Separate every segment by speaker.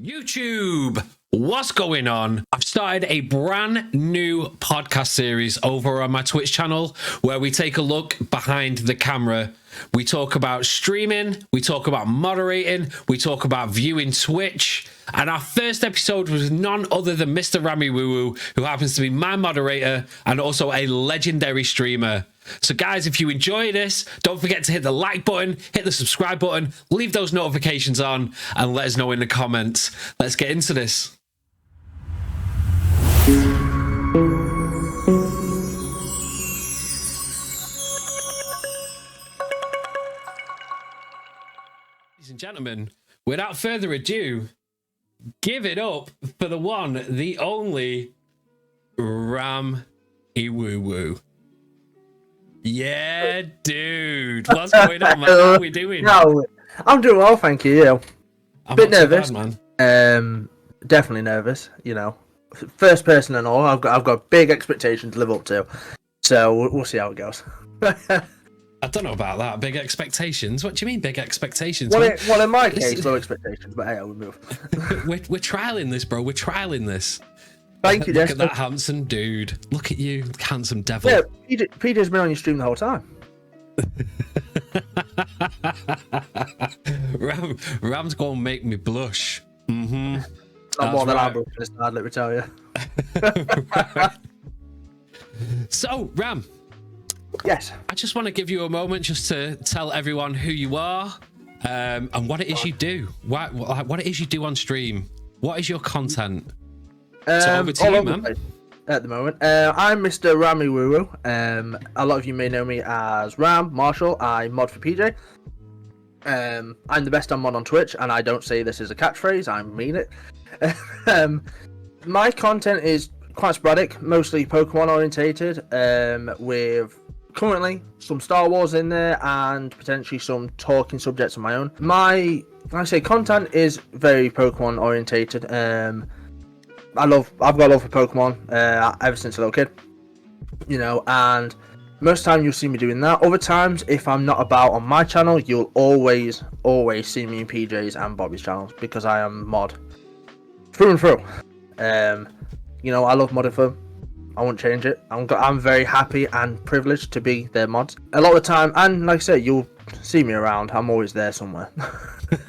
Speaker 1: YouTube, what's going on? I've started a brand new podcast series over on my Twitch channel where we take a look behind the camera. We talk about streaming, we talk about moderating, we talk about viewing Twitch. And our first episode was none other than MrRammyWooWoo, who happens to be my moderator and also a legendary streamer. So guys, if you enjoy this, don't forget to hit the like button, hit the subscribe button, leave those notifications on, and let us know in the comments. Let's get into this. Ladies and gentlemen, without further ado, give it up for the one, the only MrRammyWooWoo. Yeah, dude. What's going on, man? How are we doing?
Speaker 2: No, I'm doing well, thank you. Yeah.
Speaker 1: I'm
Speaker 2: Bit
Speaker 1: not too
Speaker 2: nervous,
Speaker 1: bad, man.
Speaker 2: Definitely nervous. You know, first person and all. I've got big expectations to live up to. So we'll see how it goes.
Speaker 1: I don't know about that. Big expectations. What do you mean, big expectations?
Speaker 2: Well, in my case, low expectations. But hey, we'll move.
Speaker 1: we're trialing this, bro. We're trialing this.
Speaker 2: Thank you,
Speaker 1: Look
Speaker 2: Jessica.
Speaker 1: at that handsome dude. Look at you, handsome devil.
Speaker 2: Yeah, PJ's been on your stream the whole time.
Speaker 1: Ram's gonna make me blush. Mm-hmm.
Speaker 2: Not more than I blush this time, let me tell you.
Speaker 1: Right. So, Ram.
Speaker 2: Yes.
Speaker 1: I just want to give you a moment just to tell everyone who you are and what it is you do. What it is you do on stream. What is your content? So over to you, man.
Speaker 2: At the moment, I'm MrRammyWooWoo. A lot of you may know me as Ram Marshall. I mod for PJ. I'm the best on mod on Twitch, and I don't say this as a catchphrase. I mean it. My content is quite sporadic, mostly Pokemon orientated, with currently some Star Wars in there and potentially some talking subjects of my own. My, like I say, content is very Pokemon orientated. I've got a love for Pokemon ever since a little kid, you know, and most of the time you'll see me doing that. Other times, if I'm not about on my channel, you'll always see me in PJ's and Bobby's channels because I am mod through and through. You know, I love modding for them. I won't change it. I'm very happy and privileged to be their mods. A lot of the time, and like I said, you'll see me around. I'm always there somewhere.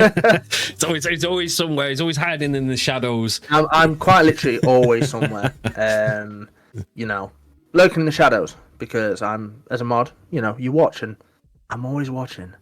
Speaker 1: It's always somewhere. He's always hiding in the shadows.
Speaker 2: I'm quite literally always somewhere. You know, lurking in the shadows because I'm, as a mod, you know, you watch and I'm always watching.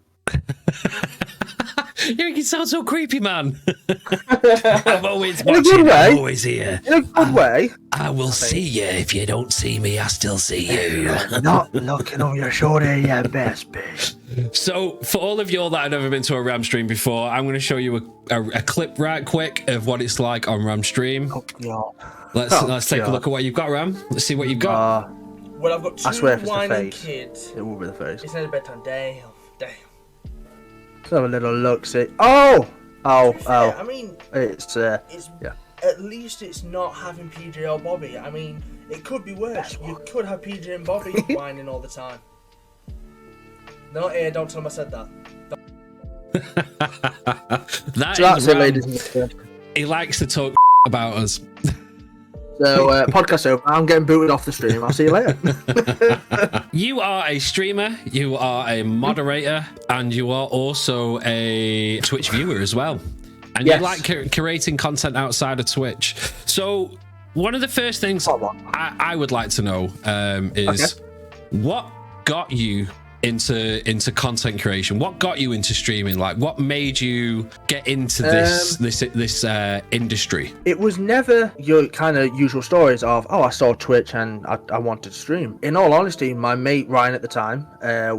Speaker 1: You make it sound so creepy, man. I'm always watching.
Speaker 2: In a good way.
Speaker 1: I'm always here.
Speaker 2: In a good way.
Speaker 1: I will see you. If you don't see me, I still see you.
Speaker 2: Not looking over your shoulder, yeah, best bitch.
Speaker 1: So, for all of y'all that have never been to a Ram stream before, I'm going to show you a clip right quick of what it's like on Ram stream.
Speaker 2: Oh, God.
Speaker 1: Let's take a look at what you've got, Ram. Let's see what you've got.
Speaker 3: Well, I've got two whining kids.
Speaker 2: It will be the face.
Speaker 3: It's nearly bedtime. Damn.
Speaker 2: Let's have a little look. See. Oh.
Speaker 3: I mean,
Speaker 2: it's yeah.
Speaker 3: At least it's not having PJ or Bobby. I mean, it could be worse. You could have PJ and Bobby whining all the time. No, don't tell them I said that.
Speaker 2: That's it, ladies and gentlemen.
Speaker 1: He likes to talk about us.
Speaker 2: So, podcast over. I'm getting booted off the stream. I'll see you later.
Speaker 1: You are a streamer, you are a moderator, and you are also a Twitch viewer as well. And
Speaker 2: yes.
Speaker 1: You like curating content outside of Twitch. So, one of the first things I would like to know is what got you into content creation? What got you into streaming? Like, what made you get into this industry? It
Speaker 2: was never your kind of usual stories of, oh, I saw Twitch and I wanted to stream. In all honesty, my mate Ryan at the time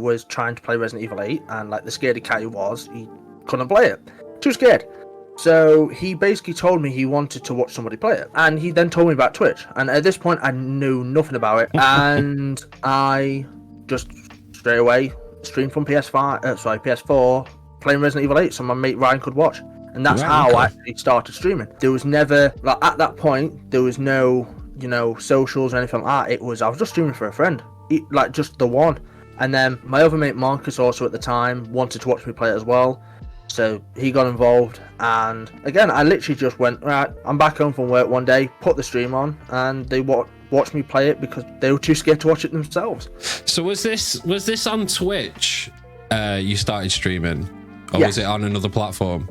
Speaker 2: was trying to play Resident Evil 8, and like the scaredy cat he was, he couldn't play it. Too scared. So he basically told me he wanted to watch somebody play it, and he then told me about Twitch. And at this point, I knew nothing about it, and I just straight away streamed from PS4, playing Resident Evil 8, so my mate Ryan could watch, and that's how I actually started streaming. There was never, like, at that point, there was no, you know, socials or anything like that. I was just streaming for a friend, just the one. And then my other mate Marcus also at the time wanted to watch me play it as well. So he got involved, and again, I literally just went, right, I'm back home from work one day, put the stream on, and they watched me play it because they were too scared to watch it themselves.
Speaker 1: So was this on Twitch you started streaming, or
Speaker 2: Yes.
Speaker 1: was it on another platform?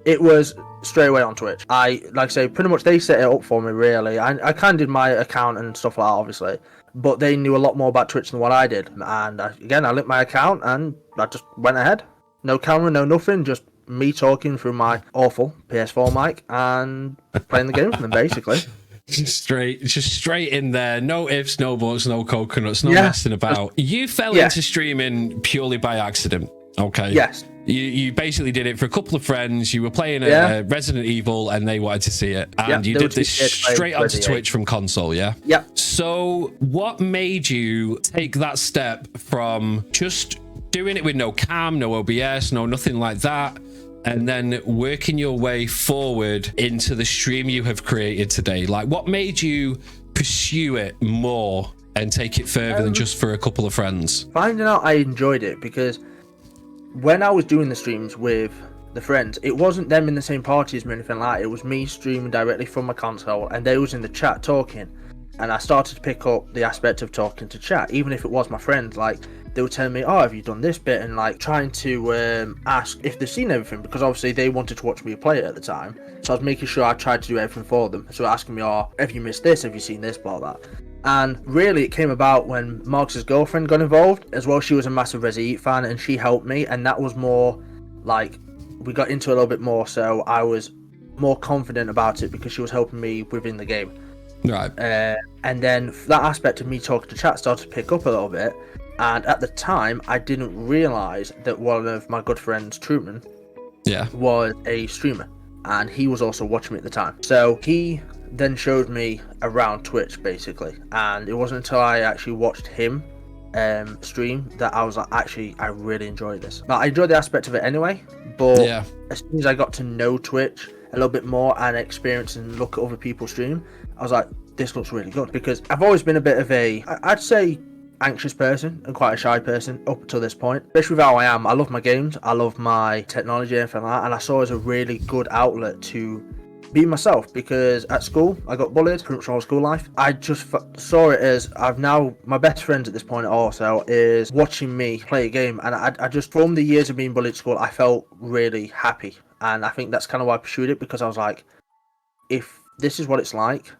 Speaker 2: It was straight away on Twitch. Like I say, pretty much they set it up for me, really. I kind of did my account and stuff like that, obviously, but they knew a lot more about Twitch than what I did. And I linked my account and I just went ahead. No camera, no nothing, just me talking through my awful PS4 mic and playing the game for them, basically.
Speaker 1: Just straight in there. No ifs, no buts, no coconuts, no messing about. You fell into streaming purely by accident, okay?
Speaker 2: Yes.
Speaker 1: You basically did it for a couple of friends. You were playing a Resident Evil and they wanted to see it. And you did this straight onto Twitch from console, yeah?
Speaker 2: Yep.
Speaker 1: So what made you take that step from just doing it with no cam, no OBS, no nothing like that, and then working your way forward into the stream you have created today? Like, what made you pursue it more and take it further than just for a couple of friends?
Speaker 2: Finding out I enjoyed it, because when I was doing the streams with the friends, it wasn't them in the same party as me or anything like that. It was me streaming directly from my console, and they was in the chat talking, and I started to pick up the aspect of talking to chat, even if it was my friends. Like, they were telling me, oh, have you done this bit? And like trying to ask if they've seen everything, because obviously they wanted to watch me play it at the time. So I was making sure I tried to do everything for them. So asking me, oh, have you missed this? Have you seen this? Blah, blah. And really it came about when Marcus's girlfriend got involved as well. She was a massive Resident Evil fan and she helped me. And that was more like, we got into it a little bit more. So I was more confident about it because she was helping me within the game.
Speaker 1: Right.
Speaker 2: And then that aspect of me talking to chat started to pick up a little bit. And at the time, I didn't realise that one of my good friends, Truman, was a streamer. And he was also watching me at the time. So he then showed me around Twitch, basically. And it wasn't until I actually watched him stream that I was like, actually, I really enjoyed this. Now, I enjoyed the aspect of it anyway. But as soon as I got to know Twitch a little bit more and experience and look at other people stream, I was like, this looks really good. Because I've always been a bit of I'd say, anxious person and quite a shy person up until this point, especially with how I am. I love my games, I love my technology and everything like that, and I saw it as a really good outlet to be myself, because at school I got bullied pretty much all school life. I just saw it as my best friends at this point also is watching me play a game, and I just, from the years of being bullied at school, I felt really happy. And I think that's kind of why I pursued it, because I was like, if this is what it's like,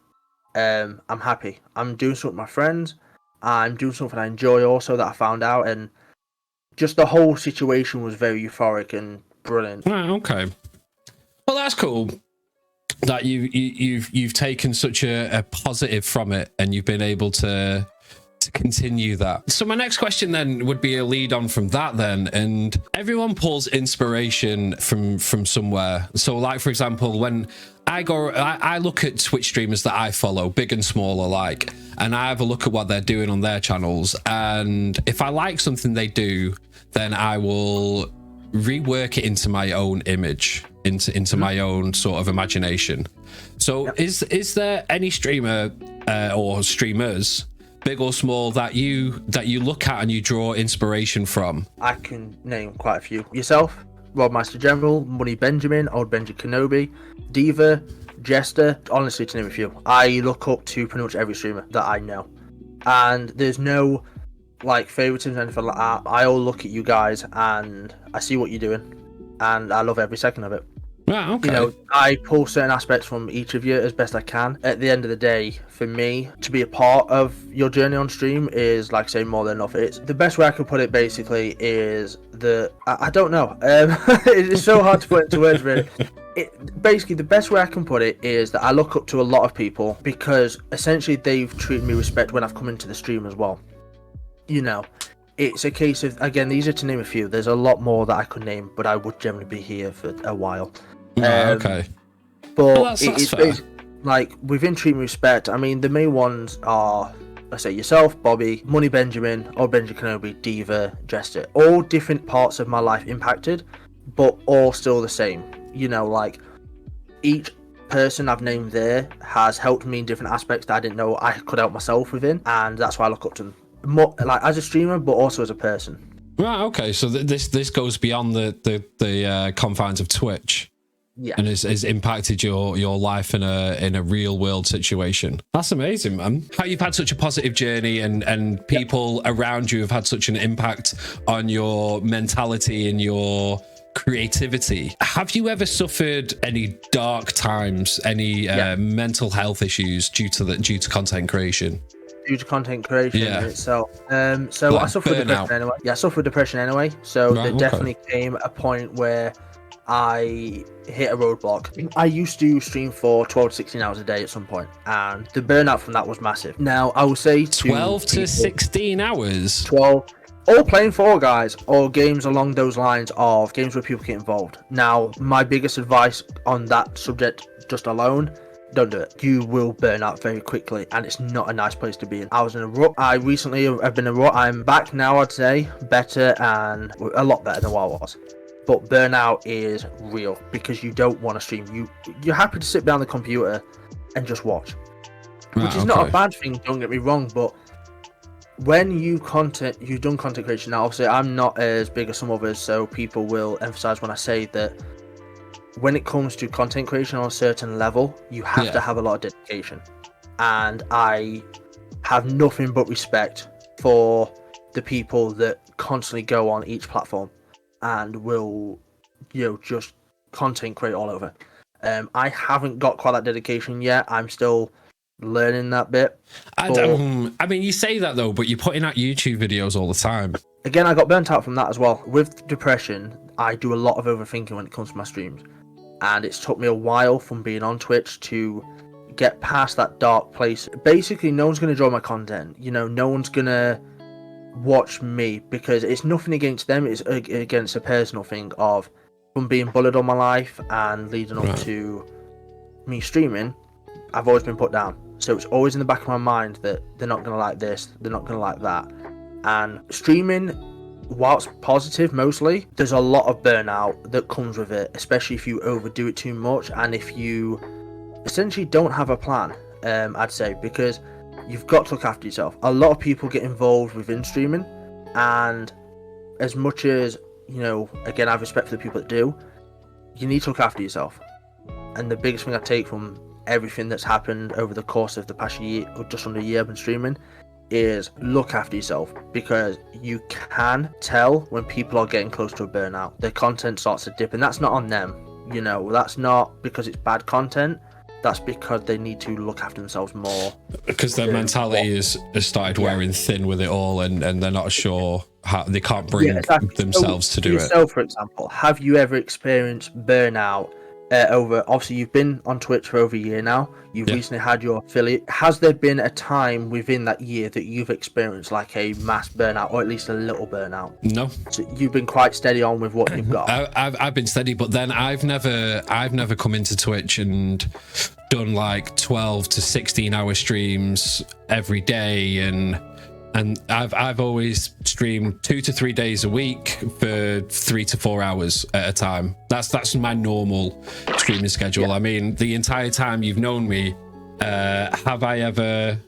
Speaker 2: I'm happy. I'm doing something with my friends, I'm doing something I enjoy also that I found out, and just the whole situation was very euphoric and brilliant.
Speaker 1: Right, okay. Well, that's cool that you've taken such a positive from it, and you've been able to continue that. So my next question then would be a lead on from that then, and everyone pulls inspiration from somewhere. So like, for example, when I look at Twitch streamers that I follow, big and small alike, and I have a look at what they're doing on their channels, and if I like something they do, then I will rework it into my own image, into my own sort of imagination. So is there any streamer or streamers, big or small, that you look at and you draw inspiration from?
Speaker 2: I can name quite a few. Yourself, Rob Master General, Money Benjamin, Old Benji Kenobi, Diva, Jester, honestly, to name a few. I look up to pretty much every streamer that I know. And there's no like favoritism or anything like that. I all look at you guys and I see what you're doing, and I love every second of it.
Speaker 1: Right, okay.
Speaker 2: You know, I pull certain aspects from each of you as best I can. At the end of the day, for me, to be a part of your journey on stream is, like I say, more than enough. It's the best way I could put it, basically, is I don't know. It's so hard to put into words, really. Basically, the best way I can put it is that I look up to a lot of people because essentially they've treated me with respect when I've come into the stream as well. You know, it's a case of, again, these are to name a few. There's a lot more that I could name, but I would generally be here for a while.
Speaker 1: Okay.
Speaker 2: But
Speaker 1: well,
Speaker 2: it's like, within treatment respect, I mean, the main ones are, let's say, yourself, Bobby, Money Benjamin, Old Benji Kenobi, Diva, Jester. All different parts of my life impacted, but all still the same. You know, like, each person I've named there has helped me in different aspects that I didn't know I could help myself within, and that's why I look up to them. More, like, as a streamer, but also as a person.
Speaker 1: Right. Okay. So this goes beyond the confines of Twitch.
Speaker 2: Yeah.
Speaker 1: And has impacted your life in a real world situation. That's amazing, man. How you've had such a positive journey and people around you have had such an impact on your mentality and your creativity. Have you ever suffered any dark times, any mental health issues due to content creation?
Speaker 2: Due to content creation in itself. So
Speaker 1: like
Speaker 2: I suffered depression anyway. Yeah, I suffered depression anyway. So there definitely came a point where I hit a roadblock. I used to stream for 12 to 16 hours a day at some point, and the burnout from that was massive. Now, I will say
Speaker 1: 12 to 16 hours?
Speaker 2: 12. All playing Fall Guys or games along those lines of games where people get involved. Now, my biggest advice on that subject just alone, don't do it. You will burn out very quickly, and it's not a nice place to be in. I was in a rut. I recently have been in a rut. I'm back now, I'd say, better and a lot better than what I was. But burnout is real because you don't want to stream. You're happy to sit behind the computer and just watch, which is not a bad thing. Don't get me wrong, but when you've done content creation. Now, obviously, I'm not as big as some others, so people will emphasize when I say that when it comes to content creation on a certain level, you have to have a lot of dedication. And I have nothing but respect for the people that constantly go on each platform and will, just content create all over. I haven't got quite that dedication yet. I'm still learning that bit.
Speaker 1: I mean, you say that though, but you're putting out YouTube videos all the time.
Speaker 2: Again, I got burnt out from that as well. With depression, I do a lot of overthinking when it comes to my streams. And it's took me a while from being on Twitch to get past that dark place. Basically, no one's going to enjoy my content. No one's going to watch me because it's nothing against them. It's against a personal thing of from being bullied all my life and leading up to me streaming. I've always been put down. So it's always in the back of my mind that they're not going to like this, they're not going to like that. And streaming, whilst positive mostly, there's a lot of burnout that comes with it, especially if you overdo it too much and if you essentially don't have a plan, I'd say, because you've got to look after yourself. A lot of people get involved within streaming, and as much as, again, I have respect for the people that do, you need to look after yourself. And the biggest thing I take from everything that's happened over the course of the past year, or just under a year I've been streaming, is look after yourself, because you can tell when people are getting close to a burnout. Their content starts to dip, and that's not on them. That's not because it's bad content. That's because they need to look after themselves more. Because
Speaker 1: their mentality has started wearing thin with it all, and they're not sure how they can't bring themselves to do it.
Speaker 2: So, for example, have you ever experienced burnout? Obviously, you've been on Twitch for over a year now. You've recently had your affiliate. Has there been a time within that year that you've experienced like a mass burnout, or at least a little burnout?
Speaker 1: No.
Speaker 2: So you've been quite steady on with what you've got.
Speaker 1: I've been steady, but then I've never come into Twitch and done like 12 to 16 hour streams every day, and I've always streamed 2 to 3 days a week for 3 to 4 hours at a time. That's my normal streaming schedule. I mean, the entire time you've known me, have I ever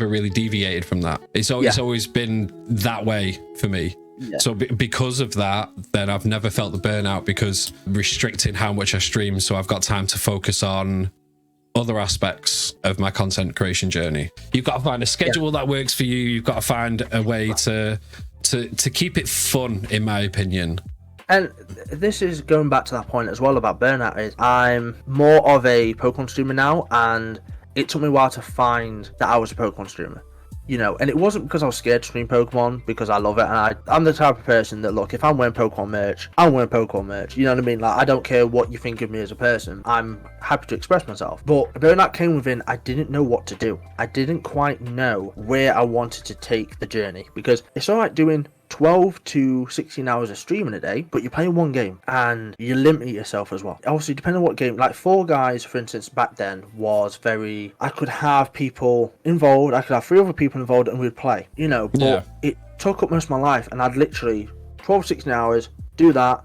Speaker 1: really deviated from that? It's always been that way for me. Yeah. So because of that, then I've never felt the burnout, because restricting how much I stream, so I've got time to focus on other aspects of my content creation journey. You've got to find a schedule that works for you. You've got to find a way to keep it fun, in my opinion.
Speaker 2: And this is going back to that point as well about burnout. Is I'm more of a Pokemon streamer now, and it took me a while to find that I was a Pokemon streamer. And it wasn't because I was scared to stream Pokemon, because I love it, and I'm the type of person that, look, if I'm wearing Pokemon merch, I'm wearing Pokemon merch. You know what I mean? Like, I don't care what you think of me as a person. I'm happy to express myself. But burnout came within, I didn't know what to do. I didn't quite know where I wanted to take the journey, because it's alright doing 12 to 16 hours of streaming a day, but you're playing one game and you limit yourself as well. Obviously, depending on what game, like Fall Guys, for instance, back then was very, I could have people involved, I could have 3 other people involved and we'd play, but it took up most of my life, and I'd literally 12, 16 hours, do that,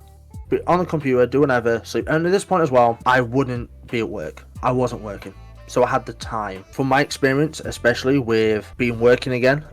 Speaker 2: be on the computer, do whatever, sleep. And at this point as well, I wouldn't be at work. I wasn't working. so I had the time. From my experience, especially with being working again,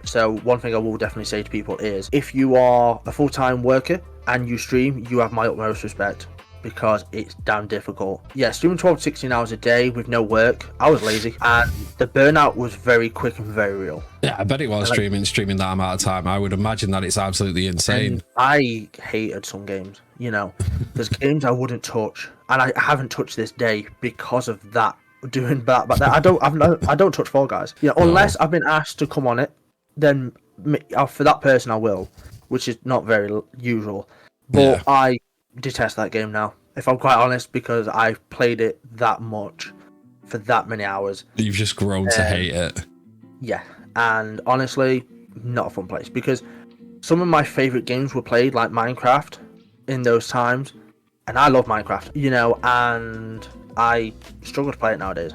Speaker 2: so one thing I will definitely say to people is, if you are a full-time worker and you stream, you have my utmost respect, because it's damn difficult. Yeah, streaming 12 to 16 hours a day with no work, I was lazy, and the burnout was very quick and very real.
Speaker 1: Yeah, I bet it was streaming that amount of time. I would imagine that it's absolutely insane.
Speaker 2: And I hated some games, you know. There's games I wouldn't touch, and I haven't touched this day because of that. Doing that, but I don't touch Fall Guys. Yeah, unless I've been asked to come on it, then for that person I will, which is not very usual. But yeah. I detest that game now, if I'm quite honest, because I've played it that much for that many hours.
Speaker 1: You've just grown to hate it.
Speaker 2: Yeah, and honestly, not a fun place, because some of my favorite games were played, like Minecraft, in those times, and I love Minecraft, you know, and I struggle to play it nowadays.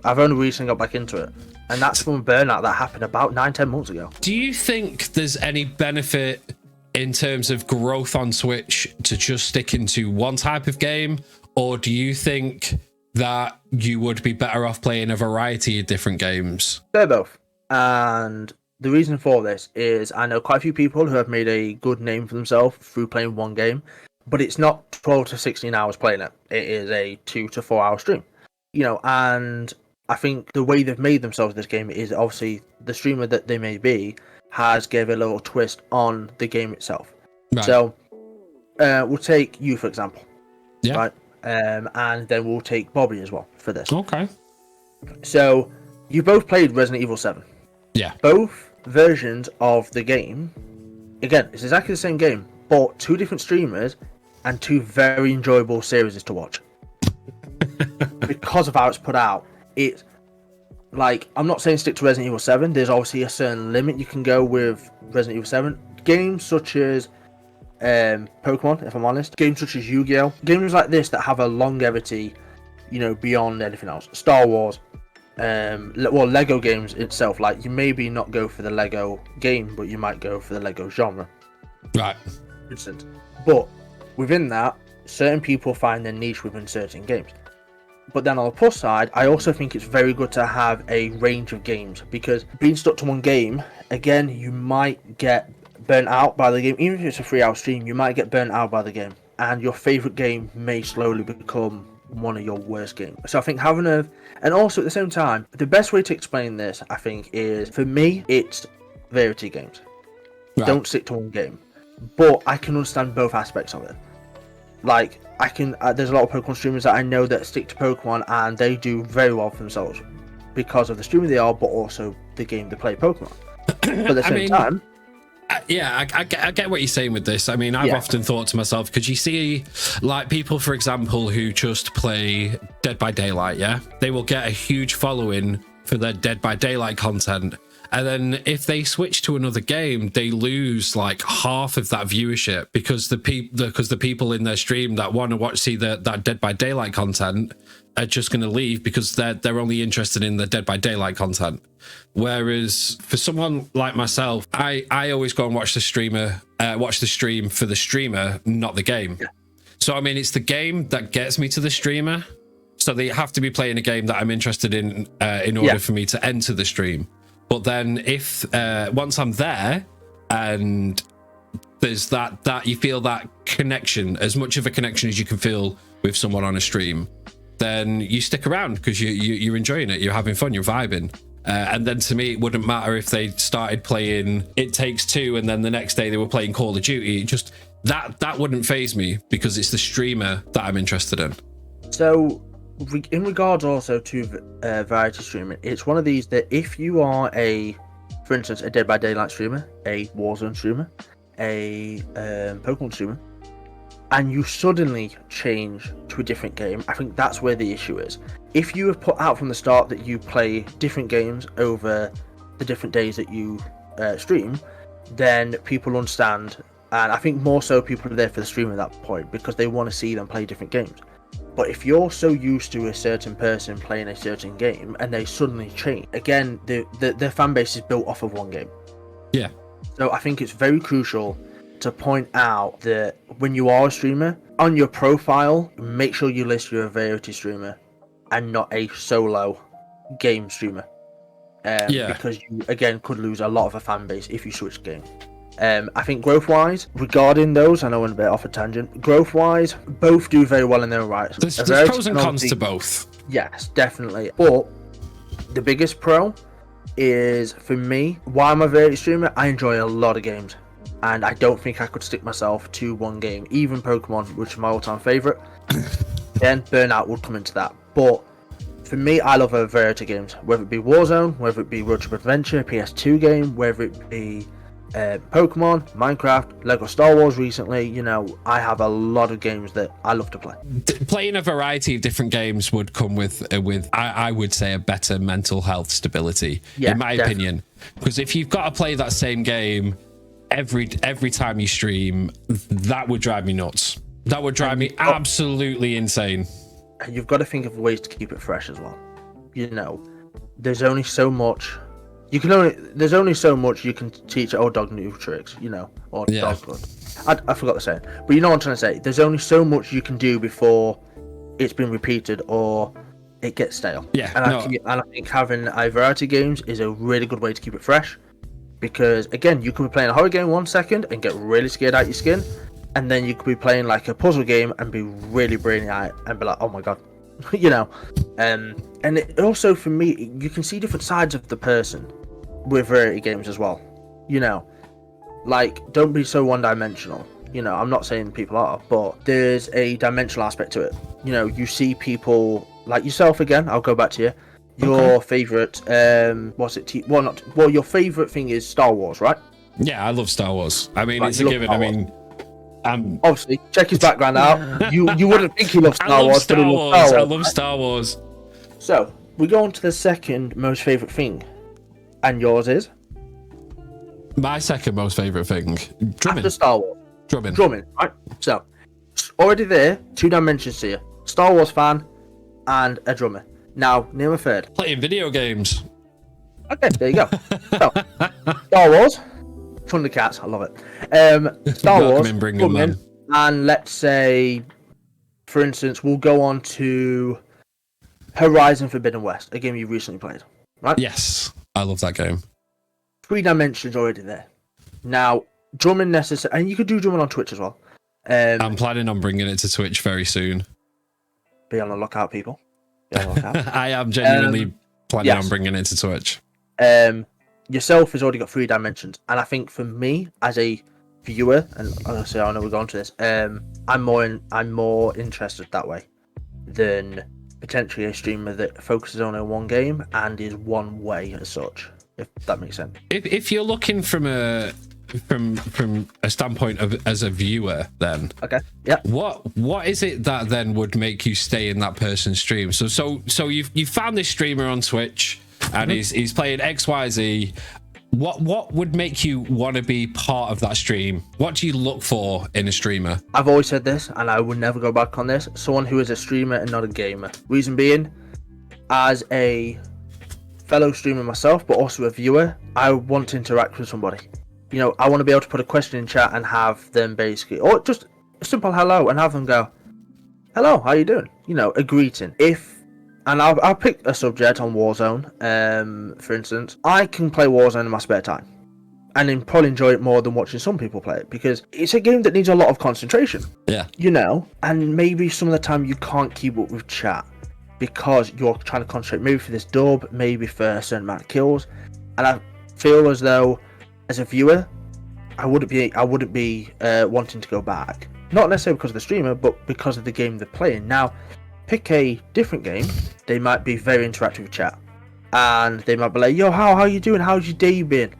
Speaker 2: I've only recently got back into it, and that's from a burnout that happened about 9-10 months ago.
Speaker 1: Do you think there's any benefit in terms of growth on Twitch to just sticking to one type of game, or do you think that you would be better off playing a variety of different games?
Speaker 2: They're both, and the reason for this is I know quite a few people who have made a good name for themselves through playing one game, but it's not 12 to 16 hours playing it. It is a 2 to 4 hour stream, you know, and I think the way they've made themselves this game is obviously the streamer that they may be has gave a little twist on the game itself. Right. So we'll take you, for example. Yeah. Right. And then we'll take Bobby as well for this.
Speaker 1: Okay.
Speaker 2: So you both played Resident Evil 7.
Speaker 1: Yeah.
Speaker 2: Both versions of the game, again, it's exactly the same game, but two different streamers and two very enjoyable series to watch. Because of how it's put out. It's like, I'm not saying stick to Resident Evil 7. There's obviously a certain limit you can go with Resident Evil 7. Games such as Pokemon, if I'm honest. Games such as Yu-Gi-Oh! Games like this that have a longevity, you know, beyond anything else. Star Wars. Lego games itself. Like, you maybe not go for the Lego game, but you might go for the Lego genre.
Speaker 1: Right.
Speaker 2: For instance. But within that, certain people find their niche within certain games. But then on the plus side, I also think it's very good to have a range of games, because being stuck to one game, again, you might get burnt out by the game. Even if it's a 3-hour stream, you might get burnt out by the game, and your favorite game may slowly become one of your worst games. So I think having and also at the same time, the best way to explain this, I think, is, for me, it's variety games. Right. Don't stick to one game. But I can understand both aspects of it. Like, there's a lot of Pokemon streamers that I know that stick to Pokemon, and they do very well for themselves because of the streamer they are, but also the game they play Pokemon. But at the same time,
Speaker 1: yeah, I get what you're saying with this. I mean, I've often thought to myself, because you see, like, people, for example, who just play Dead by Daylight, yeah? They will get a huge following for their Dead by Daylight content. And then if they switch to another game, they lose like half of that viewership, because the people in their stream that want to see that Dead by Daylight content are just going to leave, because they're only interested in the Dead by Daylight content. Whereas for someone like myself, I always go and watch the stream for the streamer, not the game. Yeah. So I mean, it's the game that gets me to the streamer. So they have to be playing a game that I'm interested in order for me to enter the stream. But then if once I'm there and there's that you feel that connection, as much of a connection as you can feel with someone on a stream, then you stick around because you're enjoying it, you're having fun, you're vibing. And then to me, it wouldn't matter if they started playing It Takes Two and then the next day they were playing Call of Duty. Just that wouldn't faze me, because it's the streamer that I'm interested in.
Speaker 2: So in regards also to variety streaming, it's one of these that if you are for instance, a Dead by Daylight streamer, a Warzone streamer, a Pokemon streamer, and you suddenly change to a different game, I think that's where the issue is. If you have put out from the start that you play different games over the different days that you stream, then people understand, and I think more so people are there for the stream at that point, because they want to see them play different games. But if you're so used to a certain person playing a certain game and they suddenly change, again, their fan base is built off of one game.
Speaker 1: Yeah.
Speaker 2: So I think it's very crucial to point out that when you are a streamer, on your profile, make sure you list you're a variety streamer and not a solo game streamer. Because you, again, could lose a lot of a fan base if you switch games. I think growth-wise, regarding those, I know I'm a bit off a tangent. Growth-wise, both do very well in their own right.
Speaker 1: There's pros and cons to both.
Speaker 2: Yes, definitely. But the biggest pro is, for me, while I'm a variety streamer, I enjoy a lot of games. And I don't think I could stick myself to one game. Even Pokemon, which is my all-time favourite. Then Burnout would come into that. But for me, I love a variety of games. Whether it be Warzone, whether it be Road Trip Adventure, PS2 game, whether it be Pokemon, Minecraft, Lego Star Wars recently, you know, I have a lot of games that I love to play.
Speaker 1: Playing a variety of different games would come with I would say a better mental health stability, in my opinion. Because if you've got to play that same game every time you stream, that would drive me nuts. That would drive me absolutely insane.
Speaker 2: And you've got to think of ways to keep it fresh as well. You know, there's only so much there's only so much you can teach old dog new tricks, you know, or dog good. I forgot the saying, but you know what I'm trying to say. There's only so much you can do before it's been repeated or it gets stale.
Speaker 1: Yeah.
Speaker 2: And I think having a variety of games is a really good way to keep it fresh, because again, you could be playing a horror game 1 second and get really scared out your skin, and then you could be playing like a puzzle game and be really brainy-eyed and be like, oh my god, you know. And it also, for me, you can see different sides of the person with variety games as well, you know. Like, don't be so one-dimensional. You know, I'm not saying people are, but there's a dimensional aspect to it. You know, you see people like yourself again. I'll go back to you. Your favorite, your favorite thing is Star Wars, right?
Speaker 1: Yeah, I love Star Wars. I mean, it's a given. I mean,
Speaker 2: obviously, check his background out. You wouldn't think he loves Star Wars, but he loves Star Wars.
Speaker 1: I love Star Wars.
Speaker 2: So we go on to the second most favorite thing, and yours is?
Speaker 1: My second most favorite thing, drumming.
Speaker 2: After Star Wars.
Speaker 1: Drumming.
Speaker 2: Right. So already there, 2 dimensions here: Star Wars fan and a drummer. Now name a third.
Speaker 1: Playing video games.
Speaker 2: Okay, there you go. So, Star Wars, Thundercats, I love it. Star Wars, drumming, and let's say, for instance, we'll go on to Horizon Forbidden West, a game you recently played, right?
Speaker 1: Yes, I love that game.
Speaker 2: 3 dimensions already there. Now, drumming necessary, and you could do drumming on Twitch as well.
Speaker 1: I'm planning on bringing it to Twitch very soon.
Speaker 2: Be on the lookout, people. Be on the lookout.
Speaker 1: I am genuinely planning on bringing it to Twitch.
Speaker 2: Yourself has already got 3 dimensions, and I think for me as a viewer, and honestly, I know we're going to this. I'm more interested that way than potentially a streamer that focuses on one game and is one way as such. If that makes sense.
Speaker 1: If you're looking from a standpoint of as a viewer, then
Speaker 2: okay, yeah.
Speaker 1: What is it that then would make you stay in that person's stream? So you've found this streamer on Twitch, and he's playing XYZ. What would make you want to be part of that stream? What do you look for in a streamer?
Speaker 2: I've always said this, and I would never go back on this. Someone who is a streamer and not a gamer. Reason being, as a fellow streamer myself, but also a viewer, I want to interact with somebody. You know, I want to be able to put a question in chat and have them basically, or just a simple hello, and have them go, hello, how you doing? You know, a greeting. And I'll pick a subject on Warzone, for instance. I can play Warzone in my spare time, and then probably enjoy it more than watching some people play it, because it's a game that needs a lot of concentration.
Speaker 1: Yeah.
Speaker 2: You know, and maybe some of the time you can't keep up with chat because you're trying to concentrate maybe for this dub, maybe for a certain amount of kills. And I feel as though, as a viewer, I wouldn't be wanting to go back. Not necessarily because of the streamer, but because of the game they're playing. Now, pick a different game, they might be very interactive with chat. And they might be like, yo, how you doing? How's your day been?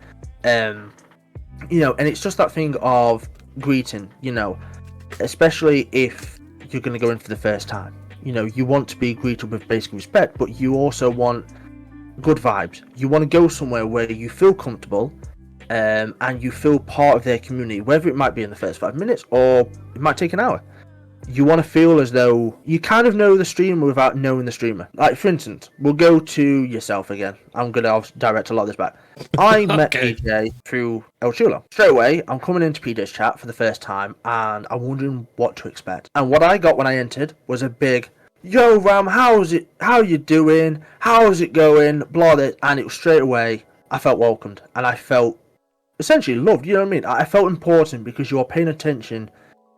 Speaker 2: You know, and it's just that thing of greeting, you know, especially if you're going to go in for the first time. You know, you want to be greeted with basic respect, but you also want good vibes. You want to go somewhere where you feel comfortable, and you feel part of their community, whether it might be in the first 5 minutes or it might take an hour. You want to feel as though you kind of know the streamer without knowing the streamer. Like, for instance, we'll go to yourself again. I'm going to direct a lot of this back. I met PJ through El Chulo. Straight away, I'm coming into PJ's chat for the first time, and I'm wondering what to expect. And what I got when I entered was a big yo, Ram, how's it? How you doing? How's it going? Blah, blah. And it was straight away, I felt welcomed and I felt essentially loved. You know what I mean? I felt important because you're paying attention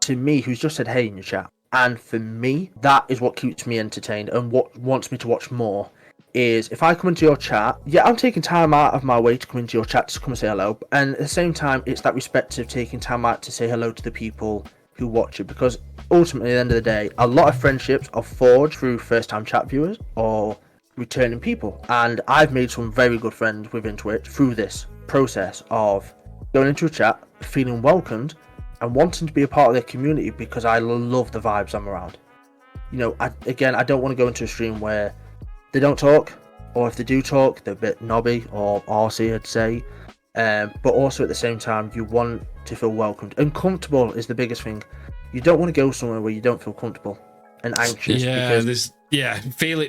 Speaker 2: to me, who's just said hey in your chat. And for me, that is what keeps me entertained and what wants me to watch more. Is if I come into your chat, yeah, I'm taking time out of my way to come into your chat to come and say hello. And at the same time, it's that respect of taking time out to say hello to the people who watch it. Because ultimately, at the end of the day, a lot of friendships are forged through first-time chat viewers or returning people. And I've made some very good friends within Twitch through this process of going into a chat, feeling welcomed, and wanting to be a part of their community because I love the vibes I'm around. You know, I don't want to go into a stream where they don't talk, or if they do talk, they're a bit knobby or arsey, I'd say. But also at the same time, you want to feel welcomed and comfortable is the biggest thing. You don't want to go somewhere where you don't feel comfortable and anxious.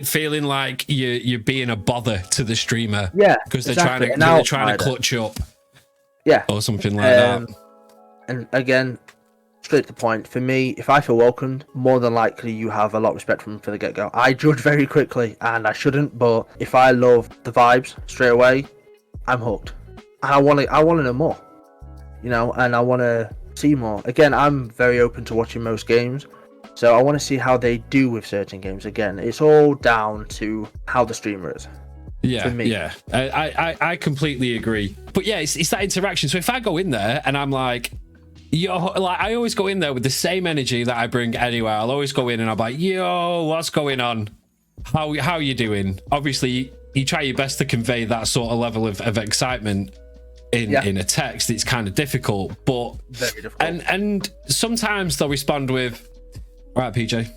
Speaker 1: Feeling like you're being a bother to the streamer.
Speaker 2: Yeah,
Speaker 1: because they're
Speaker 2: exactly.
Speaker 1: trying to clutch up.
Speaker 2: Yeah,
Speaker 1: or something like that.
Speaker 2: And again, straight to the point, for me, if I feel welcomed, more than likely you have a lot of respect for me for the get-go. I judge very quickly, and I shouldn't, but if I love the vibes straight away, I'm hooked. And I want to know more, you know, and I want to see more. Again, I'm very open to watching most games, so I want to see how they do with certain games. Again, it's all down to how the streamer is.
Speaker 1: Yeah, yeah, I completely agree. But yeah, it's that interaction. So if I go in there and I'm like, I always go in there with the same energy that I bring anywhere. I'll always go in and I'm like, yo, what's going on? How you doing? Obviously, you try your best to convey that sort of level of excitement in a text. It's kind of difficult, but
Speaker 2: very difficult.
Speaker 1: And sometimes they'll respond with, all right, PJ.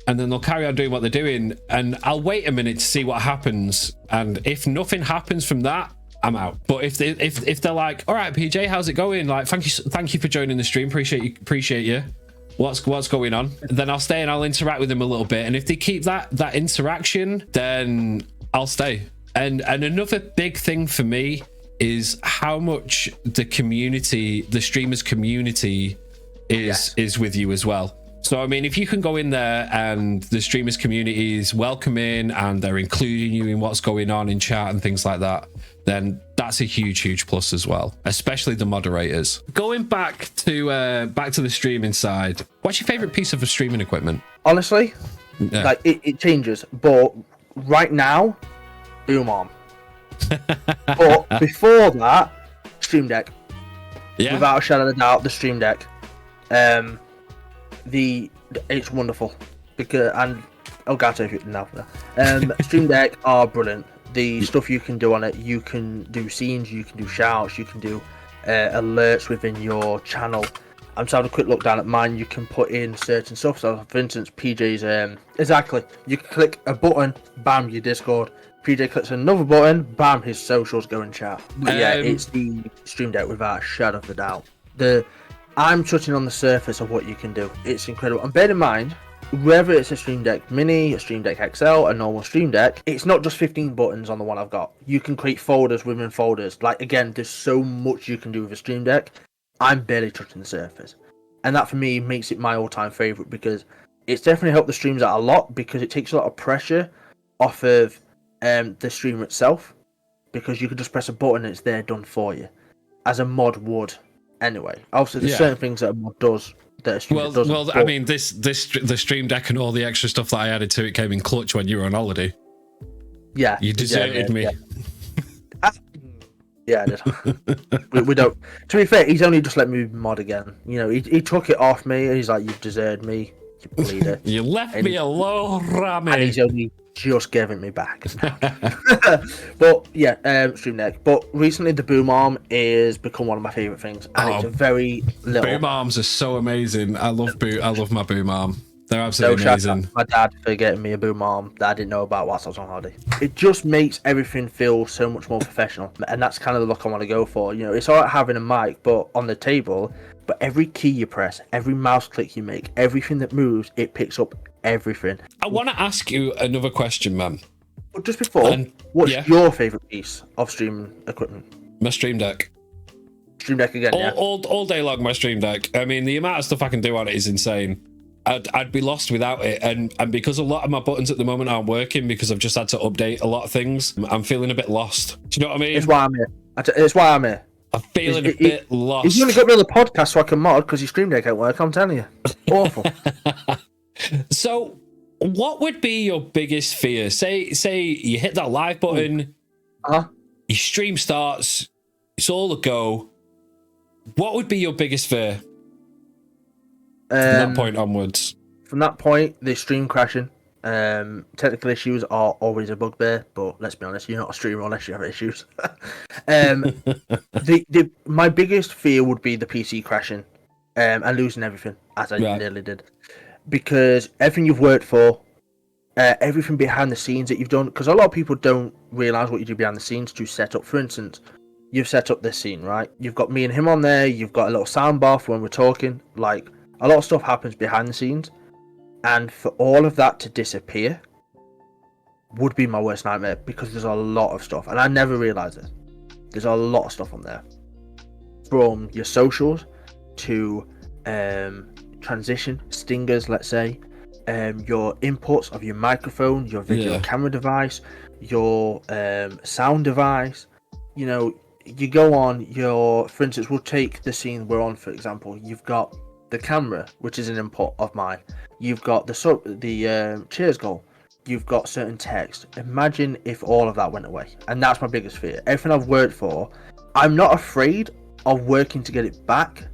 Speaker 1: And then they'll carry on doing what they're doing, and I'll wait a minute to see what happens. And if nothing happens from that, I'm out. But if they're like, all right, PJ, how's it going? Like, thank you for joining the stream. Appreciate you. What's going on? Then I'll stay and I'll interact with them a little bit. And if they keep that interaction, then I'll stay. And another big thing for me is how much the community, the streamers community, is with you as well. So, I mean, if you can go in there and the streamers community is welcoming and they're including you in what's going on in chat and things like that, then that's a huge plus as well, especially the moderators. Going back to the streaming side, what's your favorite piece of streaming equipment?
Speaker 2: Honestly, like it changes, but right now, Boom Arm. But before that, Stream Deck.
Speaker 1: Yeah,
Speaker 2: without a shadow of a doubt, the Stream Deck. It's wonderful because Stream Deck are brilliant. The stuff you can do on it, you can do scenes, you can do shouts, you can do alerts within your channel. I'm just having a quick look down at mine. You can put in certain stuff. So, for instance, PJ's exactly. You can click a button, bam, your Discord. PJ clicks another button, bam, his socials go in chat. But yeah, it's the Stream Deck without a shadow of a doubt. I'm touching on the surface of what you can do. It's incredible. And bear in mind, whether it's a Stream Deck Mini, a Stream Deck XL, a normal Stream Deck, it's not just 15 buttons on the one I've got. You can create folders within folders. Like, again, there's so much you can do with a Stream Deck. I'm barely touching the surface. And that, for me, makes it my all-time favourite because it's definitely helped the streams out a lot because it takes a lot of pressure off of the streamer itself because you can just press a button and it's there done for you, as a mod would. Anyway, obviously there's certain things that a mod does that a streamer doesn't.
Speaker 1: Well, I mean, the Stream Deck and all the extra stuff that I added to it came in clutch when you were on holiday.
Speaker 2: Yeah,
Speaker 1: you deserted me.
Speaker 2: Yeah, I did. we don't. To be fair, he's only just let me mod again. You know, he took it off me and he's like, "You've deserted me, you bleeder."
Speaker 1: You left me alone, Rammy.
Speaker 2: And he's only just giving me back. But yeah, Stream Deck. But recently, the Boom Arm is become one of my favorite things, and it's a very little.
Speaker 1: Boom Arms are so amazing. I love my Boom Arm. They're absolutely amazing.
Speaker 2: My dad for getting me a Boom Arm that I didn't know about whilst I was on holiday. It just makes everything feel so much more professional, and that's kind of the look I want to go for. You know, it's alright having a mic, but on the table. But every key you press, every mouse click you make, everything that moves, it picks up everything.
Speaker 1: I want to ask you another question, man.
Speaker 2: But just before, what's your favourite piece of streaming equipment?
Speaker 1: My Stream Deck.
Speaker 2: Stream Deck again,
Speaker 1: all day long, my Stream Deck. I mean, the amount of stuff I can do on it is insane. I'd be lost without it, and because a lot of my buttons at the moment aren't working because I've just had to update a lot of things, I'm feeling a bit lost. Do you know what I mean?
Speaker 2: It's why I'm here. It's why I'm here.
Speaker 1: I'm feeling a bit lost.
Speaker 2: He's only got me on the podcast so I can mod because your stream deck can't work. I'm telling you, awful.
Speaker 1: So, what would be your biggest fear? Say you hit that live button, your stream starts, it's all a go. What would be your biggest fear from that point onwards?
Speaker 2: From that point, the stream crashing. Technical issues are always a bugbear, but let's be honest, you're not a streamer unless you have issues. My biggest fear would be the PC crashing and losing everything, as I nearly did. Because everything you've worked for, everything behind the scenes that you've done, because a lot of people don't realise what you do behind the scenes to set up. For instance, you've set up this scene, right? You've got me and him on there, you've got a little soundbar for when we're talking. Like, a lot of stuff happens behind the scenes. And for all of that to disappear would be my worst nightmare, because there's a lot of stuff. And I never realised this. There's a lot of stuff on there. From your socials to transition, stingers, let's say. Your inputs of your microphone, your video camera device, your sound device. You know, you go on your... For instance, we'll take the scene we're on, for example. You've got the camera, which is an input of mine. You've got the cheers goal. You've got certain text. Imagine if all of that went away. And that's my biggest fear. Everything I've worked for, I'm not afraid of working to get it back,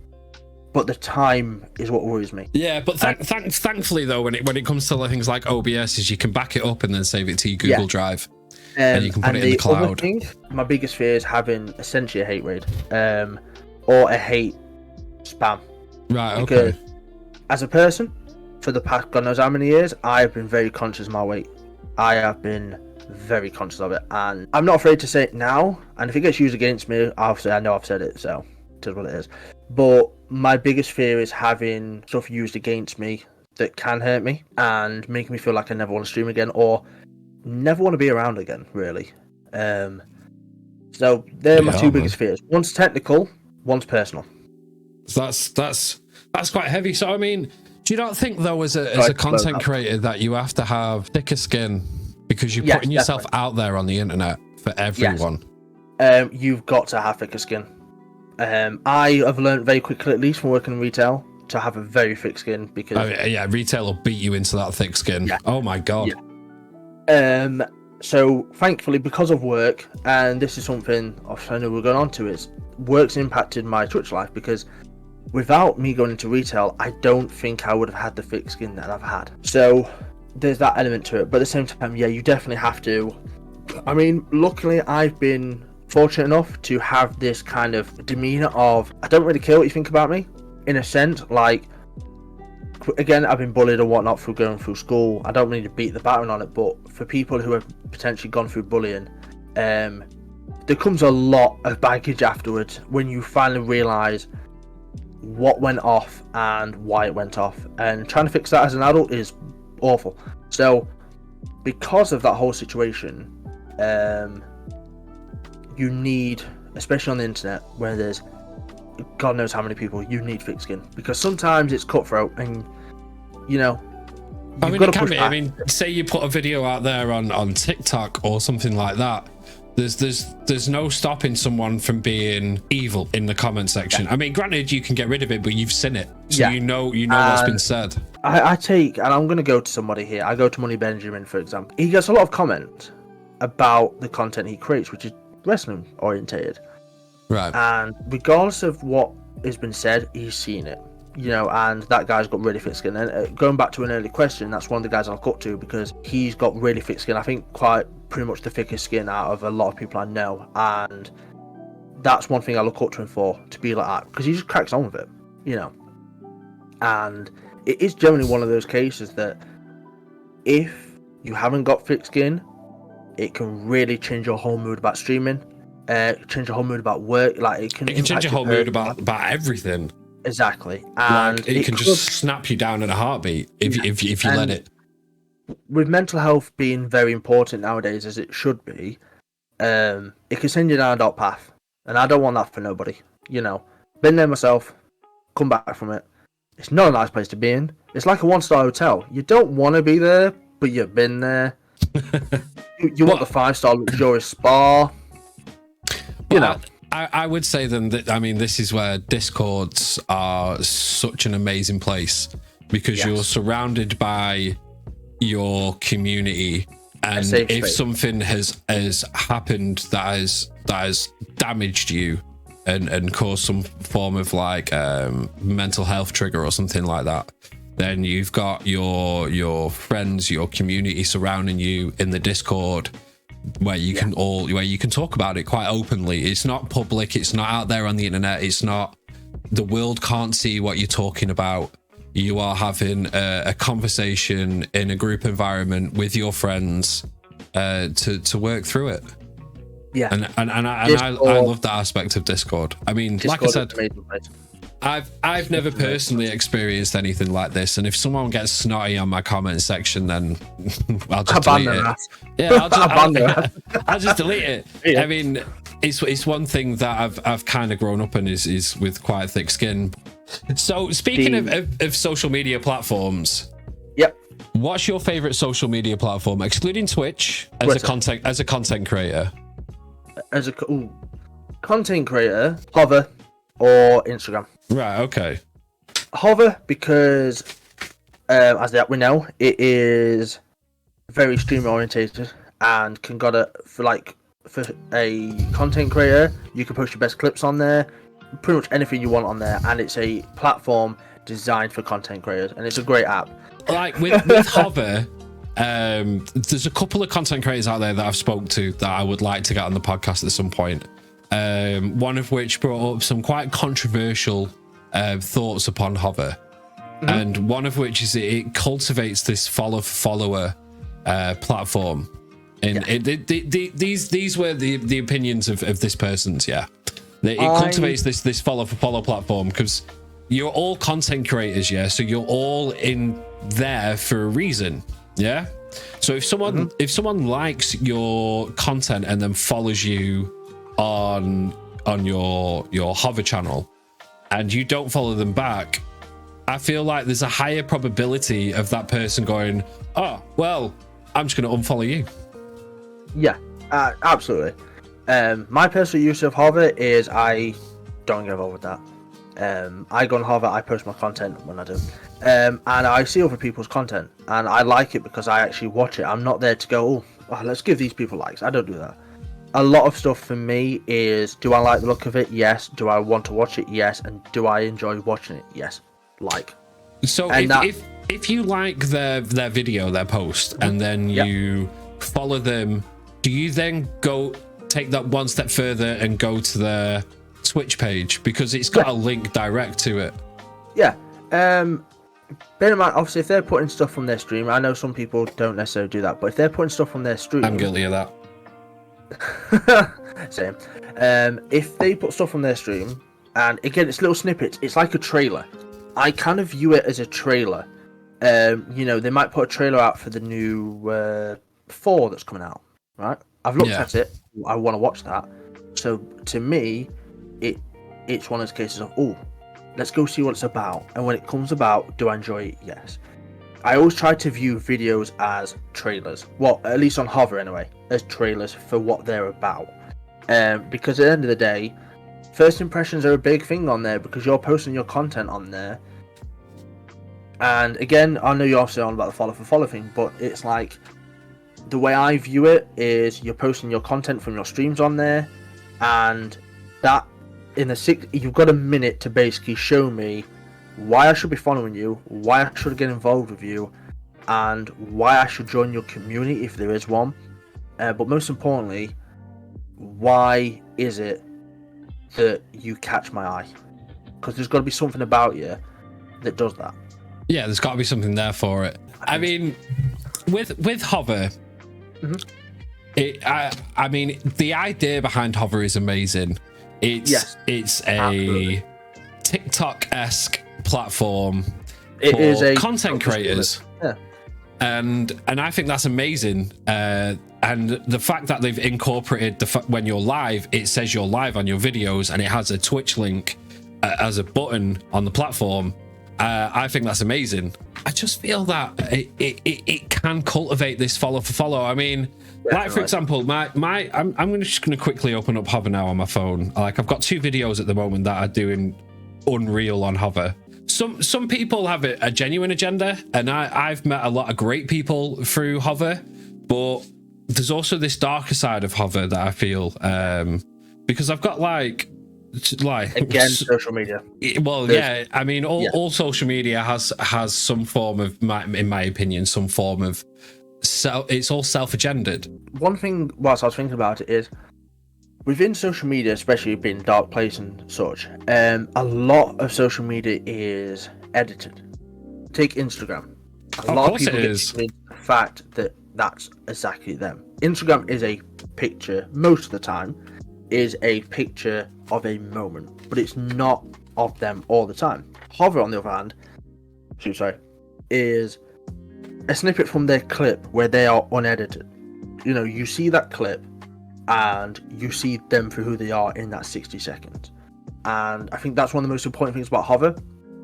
Speaker 2: but the time is what worries me.
Speaker 1: Yeah, but thankfully though, when it comes to things like OBS, is you can back it up and then save it to your Google Drive, and you can put it in the cloud.
Speaker 2: Other thing, my biggest fear is having essentially a hate raid, or a hate spam.
Speaker 1: Right. Okay.
Speaker 2: Because as a person, for the past God knows how many years, I've been very conscious of my weight. I have been very conscious of it, and I'm not afraid to say it now. And if it gets used against me, obviously I know I've said it, so it is what it is. But my biggest fear is having stuff used against me that can hurt me and make me feel like I never want to stream again, or never want to be around again, really. So they're my two biggest fears. One's technical, one's personal.
Speaker 1: That's quite heavy. So I mean, do you not think though, as a content creator, that you have to have thicker skin because you're putting yourself out there on the internet for everyone?
Speaker 2: Yes. You've got to have thicker skin. I have learned very quickly, at least from working in retail, to have a very thick skin, because
Speaker 1: retail will beat you into that thick skin. Oh my god.
Speaker 2: So thankfully, because of work, and this is something I know we're going on to, is work's impacted my Twitch life, because without me going into retail, I don't think I would have had the thick skin that I've had. So there's that element to it. But at the same time, you definitely have to. I mean, luckily, I've been fortunate enough to have this kind of demeanor of, I don't really care what you think about me, in a sense. Like, again, I've been bullied and whatnot through going through school. I don't need to beat the baton on it, but for people who have potentially gone through bullying, there comes a lot of baggage afterwards when you finally realise what went off and why it went off, and trying to fix that as an adult is awful. So because of that whole situation, you need, especially on the internet where there's God knows how many people, you need thick skin, because sometimes it's cutthroat, and
Speaker 1: I mean, it can be. I mean, say you put a video out there on TikTok or something like that, there's no stopping someone from being evil in the comment section. I mean, granted, you can get rid of it, but you've seen it, so you know what's been said.
Speaker 2: I take, and I'm going to go to somebody here. I go to Money Benjamin, for example. He gets a lot of comments about the content he creates, which is wrestling orientated.
Speaker 1: Right.
Speaker 2: And regardless of what has been said, he's seen it. And that guy's got really thick skin. And going back to an early question, that's one of the guys I look up to, because he's got really thick skin. I think pretty much the thickest skin out of a lot of people I know. And that's one thing I look up to him for, to be like that, because he just cracks on with it, And it is generally one of those cases that if you haven't got thick skin, it can really change your whole mood about streaming, change your whole mood about work. Like, it can
Speaker 1: change your whole mood about everything.
Speaker 2: Exactly, and
Speaker 1: it can just snap you down in a heartbeat if you let it.
Speaker 2: With mental health being very important nowadays, as it should be, it can send you down a dark path, and I don't want that for nobody. Been there myself, come back from it. It's not a nice place to be in, It's like a one-star hotel. You don't want to be there, but you've been there. you want the 5-star luxurious spa. You know.
Speaker 1: I would say then that, I mean, this is where Discords are such an amazing place, because you're surrounded by your community, and if something has happened that has damaged you and caused some form of like mental health trigger or something like that, then you've got your friends, your community surrounding you in the Discord, where you can talk about it quite openly. It's not public, it's not out there on the internet, it's not, the world can't see what you're talking about. You are having a conversation in a group environment with your friends to work through it.
Speaker 2: Yeah,
Speaker 1: and I love that aspect of Discord. I mean, Discord, like I said, I've never personally experienced anything like this, and if someone gets snotty on my comment section, then I'll just delete it. Yeah, I'll just delete it. Yeah. I mean, it's one thing that I've kind of grown up in is with quite thick skin. So speaking of social media platforms,
Speaker 2: yep.
Speaker 1: What's your favorite social media platform, excluding Twitch, as a content creator?
Speaker 2: As a content creator, Hover or Instagram.
Speaker 1: Right. Okay.
Speaker 2: Hover, because as we know, it is very streamer orientated and can for a content creator, you can post your best clips on there, pretty much anything you want on there, and it's a platform designed for content creators, and it's a great app.
Speaker 1: Like with Hover, there's a couple of content creators out there that I've spoke to that I would like to get on the podcast at some point. One of which brought up some quite controversial thoughts upon Hover, and one of which is it cultivates this follower platform. And these were the opinions of this person's. It cultivates this follow platform because you're all content creators, so you're all in there for a reason. So if someone likes your content and then follows you on your Hover channel and you don't follow them back, I feel like there's a higher probability of that person going, oh well, I'm just going to unfollow you.
Speaker 2: Absolutely. My personal use of Hover is I don't get involved with that. I go on Hover, I post my content when I do, and I see other people's content, and I like it because I actually watch it. I'm not there to go, oh, let's give these people likes. I don't do that. A lot of stuff for me is, do I like the look of it? Yes. Do I want to watch it? Yes. And do I enjoy watching it? Yes.
Speaker 1: So if you like their video, their post, and then you follow them, do you then go take that one step further and go to their Twitch page, because it's got a link direct to it?
Speaker 2: Bear in mind, obviously, if they're putting stuff from their stream, I know some people don't necessarily do that, but if they're putting stuff from their stream,
Speaker 1: I'm guilty of that.
Speaker 2: Same. If they put stuff on their stream, and again, it's little snippets, it's like a trailer. I kind of view it as a trailer. They might put a trailer out for the new 4 that's coming out, right? I've looked at it. I want to watch that. So to me, it's one of those cases of, let's go see what it's about. And when it comes about, do I enjoy it? Yes. I always try to view videos as trailers. Well, at least on Hover anyway, as trailers for what they're about. Because at the end of the day, first impressions are a big thing on there, because you're posting your content on there. And again, I know you're obviously on about the follow thing, but it's like, the way I view it is you're posting your content from your streams on there, and that you've got a minute to basically show me why I should be following you, why I should get involved with you, and why I should join your community if there is one. But most importantly, why is it that you catch my eye? Because there's got to be something about you that does that.
Speaker 1: Yeah, there's got to be something there for it. I mean, with Hover, I mean, the idea behind Hover is amazing. It's a TikTok-esque platform for content creators. And I think that's amazing. And the fact that they've incorporated when you're live, it says you're live on your videos, and it has a Twitch link as a button on the platform. I think that's amazing. I just feel that it can cultivate this follow for follow. I mean, like for example, I'm just gonna quickly open up Hover now on my phone. Like I've got 2 videos at the moment that are doing unreal on Hover. Some people have a genuine agenda, and I've met a lot of great people through Hover, but there's also this darker side of Hover that I feel, because I've got like
Speaker 2: again, social media.
Speaker 1: Well, yeah, I mean, all social media has some form of, in my opinion, some form of it's all self-agendered.
Speaker 2: One thing, whilst I was thinking about it, is within social media, especially being dark place and such, a lot of social media is edited. Take Instagram. A lot of people get the fact that that's exactly them. Instagram is a picture, most of the time, is a picture of a moment, but it's not of them all the time. Hover, on the other hand, is a snippet from their clip where they are unedited. You know, you see that clip and you see them for who they are in that 60 seconds. And I think that's one of the most important things about Hover,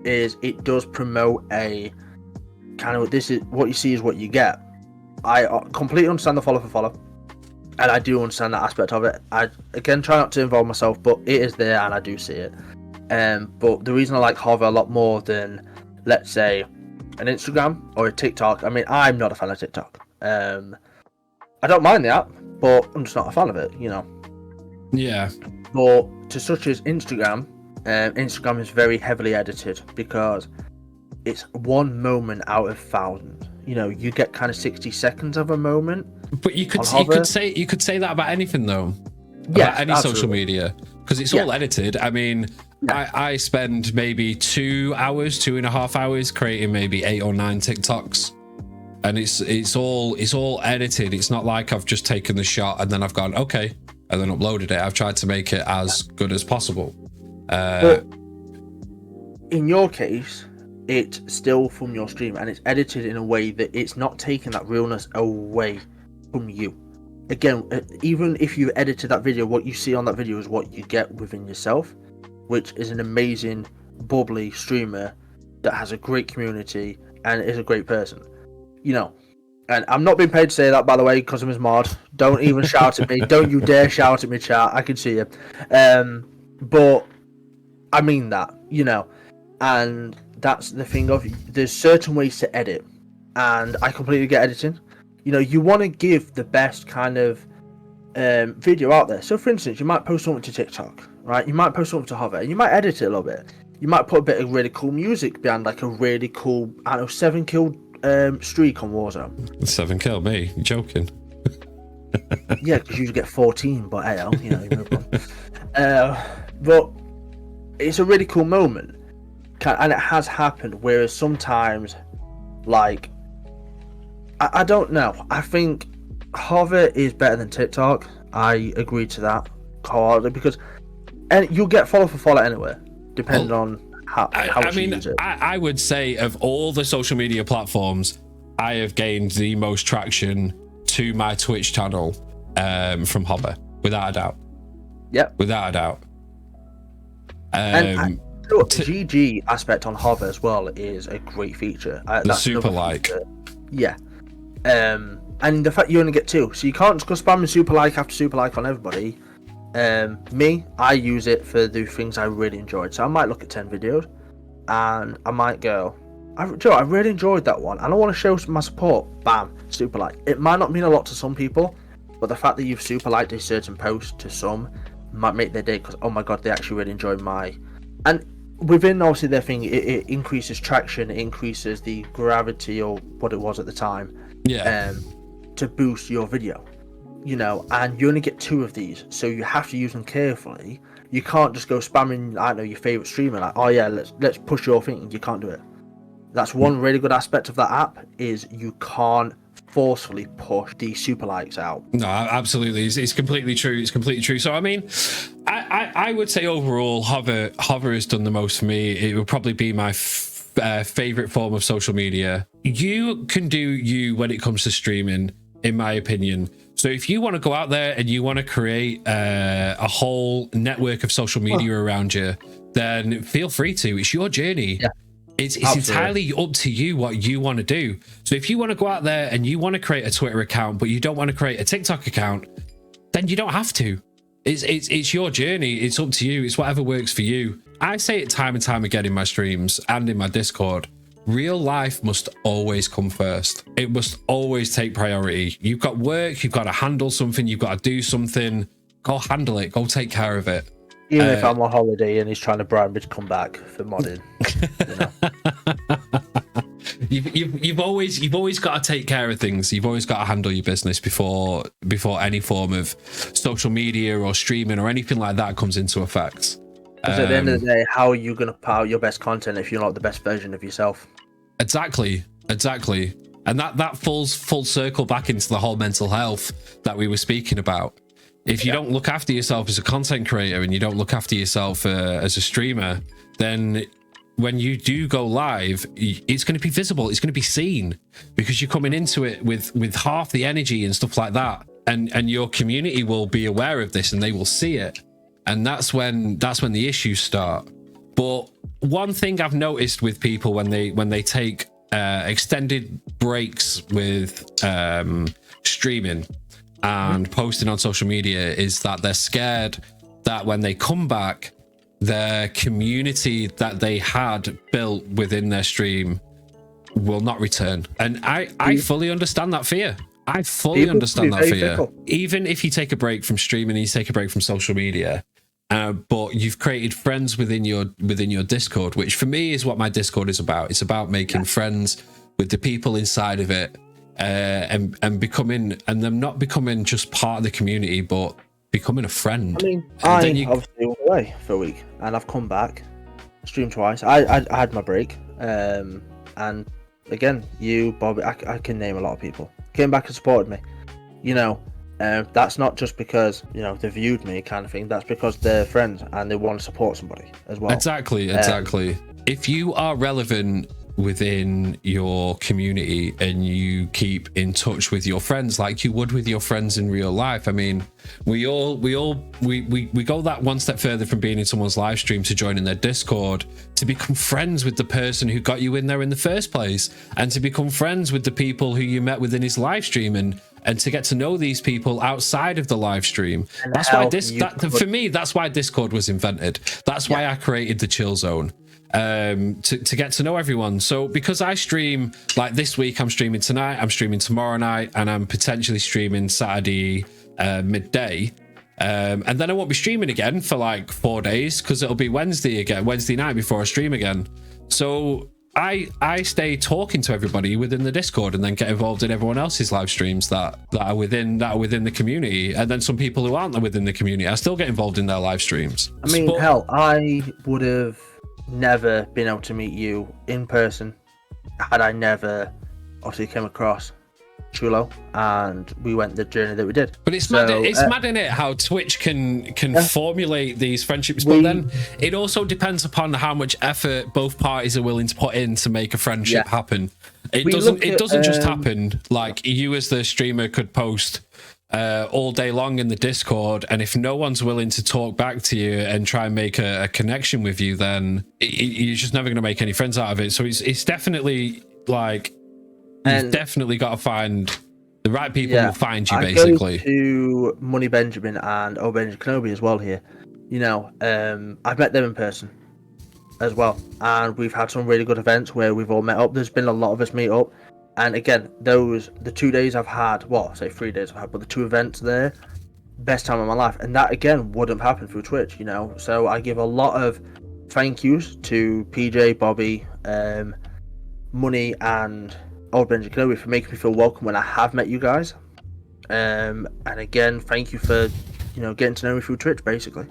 Speaker 2: is it does promote a kind of, this is what you see is what you get. I completely understand the follow for follow, and I do understand that aspect of it. I, again, try not to involve myself, but it is there and I do see it. But the reason I like Hover a lot more than, let's say, an Instagram or a TikTok, I mean, I'm not a fan of TikTok. I don't mind the app, but I'm just not a fan of it, you know.
Speaker 1: Yeah.
Speaker 2: But to such as Instagram, Instagram is very heavily edited because it's one moment out of thousands. You know, you get kind of 60 seconds of a moment.
Speaker 1: But you could say that about anything though.
Speaker 2: Yeah,
Speaker 1: about any
Speaker 2: absolutely.
Speaker 1: Social media, because it's all edited. I mean, I spend maybe 2.5 hours creating maybe 8 or 9 TikToks, and it's all edited. It's not like I've just taken the shot and then I've gone okay and then uploaded it. I've tried to make it as good as possible.
Speaker 2: But in your case, it's still from your stream and it's edited in a way that it's not taking that realness away from you. Again, even if you edited that video, what you see on that video is what you get within yourself, which is an amazing, bubbly streamer that has a great community and is a great person. You know, and I'm not being paid to say that, by the way, because I'm his mod. Don't even shout at me. Don't you dare shout at me, chat. I can see you. But I mean that, you know, and that's the thing of, there's certain ways to edit, and I completely get editing. You know, you want to give the best kind of video out there. So for instance, you might post something to TikTok, right? You might post something to Hover, and you might edit it a little bit. You might put a bit of really cool music behind, like a really cool, I don't know, 7 kill streak on Warzone.
Speaker 1: 7 kill me? You're joking.
Speaker 2: Yeah, because you get 14, but hey, you know, you move on. But it's a really cool moment, and it has happened. Whereas sometimes, like, I don't know. I think Hover is better than TikTok. I agree to that wholeheartedly, because and you'll get follow for follow anywhere, depending on how much you use it.
Speaker 1: I would say of all the social media platforms, I have gained the most traction to my Twitch channel from Hover, without a doubt.
Speaker 2: Yep.
Speaker 1: Without a doubt.
Speaker 2: And GG aspect on Hover as well is a great feature.
Speaker 1: The super like.
Speaker 2: Yeah. And the fact you only get 2, so you can't just go spamming super like after super like on everybody. Me, I use it for the things I really enjoyed. So I might look at 10 videos and I might go, I really enjoyed that one and I want to show my support. Bam, super like. It might not mean a lot to some people, but the fact that you've super liked a certain post to some might make their day, because oh my god, they actually really enjoyed my. And within obviously their thing, it increases traction, it increases the gravity, or what it was at the time, to boost your video, you know. And you only get 2 of these, so you have to use them carefully. You can't just go spamming, I don't know, your favorite streamer, like, oh yeah, let's push your thing. You can't do it. That's one really good aspect of that app, is you can't forcefully push the super likes out.
Speaker 1: No, absolutely, it's completely true. It's completely true. So I mean, I would say overall, Hover has done the most for me. It would probably be my favorite form of social media. You can do you when it comes to streaming, in my opinion. So if you want to go out there and you want to create a whole network of social media around you, then feel free to. It's your journey. It's entirely up to you what you want to do. So if you want to go out there and you want to create a Twitter account, but you don't want to create a TikTok account, then you don't have to. It's your journey. It's up to you. It's whatever works for you. I say it time and time again in my streams and in my Discord. Real life must always come first. It must always take priority. You've got work, you've got to handle something, you've got to do something. Go handle it. Go take care of it.
Speaker 2: Even if I'm on holiday and he's trying to bribe me to come back for modding.
Speaker 1: You've always got to take care of things. You've always got to handle your business before any form of social media or streaming or anything like that comes into effect.
Speaker 2: Because at the end of the day, how are you going to put out your best content if you're not the best version of yourself? Exactly.
Speaker 1: And that falls full circle back into the whole mental health that we were speaking about. If you don't look after yourself as a content creator and you don't look after yourself as a streamer, then when you do go live, it's going to be visible. It's going to be seen because you're coming into it with half the energy and stuff like that. And your community will be aware of this and they will see it. And that's when the issues start. But one thing I've noticed with people when they take extended breaks with streaming and posting on social media is that they're scared that when they come back, their community that they had built within their stream will not return. And I fully understand that fear. I fully understand that fear. Fickle. Even if you take a break from streaming and you take a break from social media, but you've created friends within your Discord, which for me is what my Discord is about. It's about making friends with the people inside of it, and becoming, and them not becoming just part of the community, but becoming a friend. I mean,
Speaker 2: I obviously went away for a week, and I've come back, streamed twice. I had my break, and again, you, Bobby, I can name a lot of people came back and supported me. That's not just because they viewed me kind of thing. That's because they're friends and they want to support somebody as well.
Speaker 1: Exactly. If you are relevant within your community and you keep in touch with your friends like you would with your friends in real life, I mean, we go that one step further from being in someone's live stream to joining their Discord to become friends with the person who got you in there in the first place, and to become friends with the people who you met within his live stream, and to get to know these people outside of the live stream. That's why for me, that's why Discord was invented. That's why I created the chill zone. To get to know everyone. So because I stream, like this week I'm streaming tonight, I'm streaming tomorrow night, and I'm potentially streaming Saturday midday, and then I won't be streaming again for like 4 days because it'll be Wednesday night before I stream again. So I stay talking to everybody within the Discord and then get involved in everyone else's live streams that are within the community. And then some people who aren't within the community, I still get involved in their live streams.
Speaker 2: I mean, hell, I would have never been able to meet you in person had I never obviously came across Chulo and we went the journey that we did.
Speaker 1: But it's mad, isn't it, how Twitch can formulate these friendships, but then it also depends upon how much effort both parties are willing to put in to make a friendship happen. It doesn't just happen. Like, you as the streamer could post all day long in the Discord, and if no one's willing to talk back to you and try and make a connection with you, then you're just never going to make any friends out of it. So it's definitely like, you've definitely got to find the right people who find you, basically.
Speaker 2: I go to Money Benjamin and Benjamin Kenobi as well here. I've met them in person as well, and we've had some really good events where we've all met up. There's been a lot of us meet up. And again, the 2 days I've had, say 3 days I've had, but the 2 events there, best time of my life. And that, again, wouldn't have happened through Twitch, So I give a lot of thank yous to PJ, Bobby, Money, and Old Benji Kenobi for making me feel welcome when I have met you guys. And again, thank you for, getting to know me through Twitch, basically.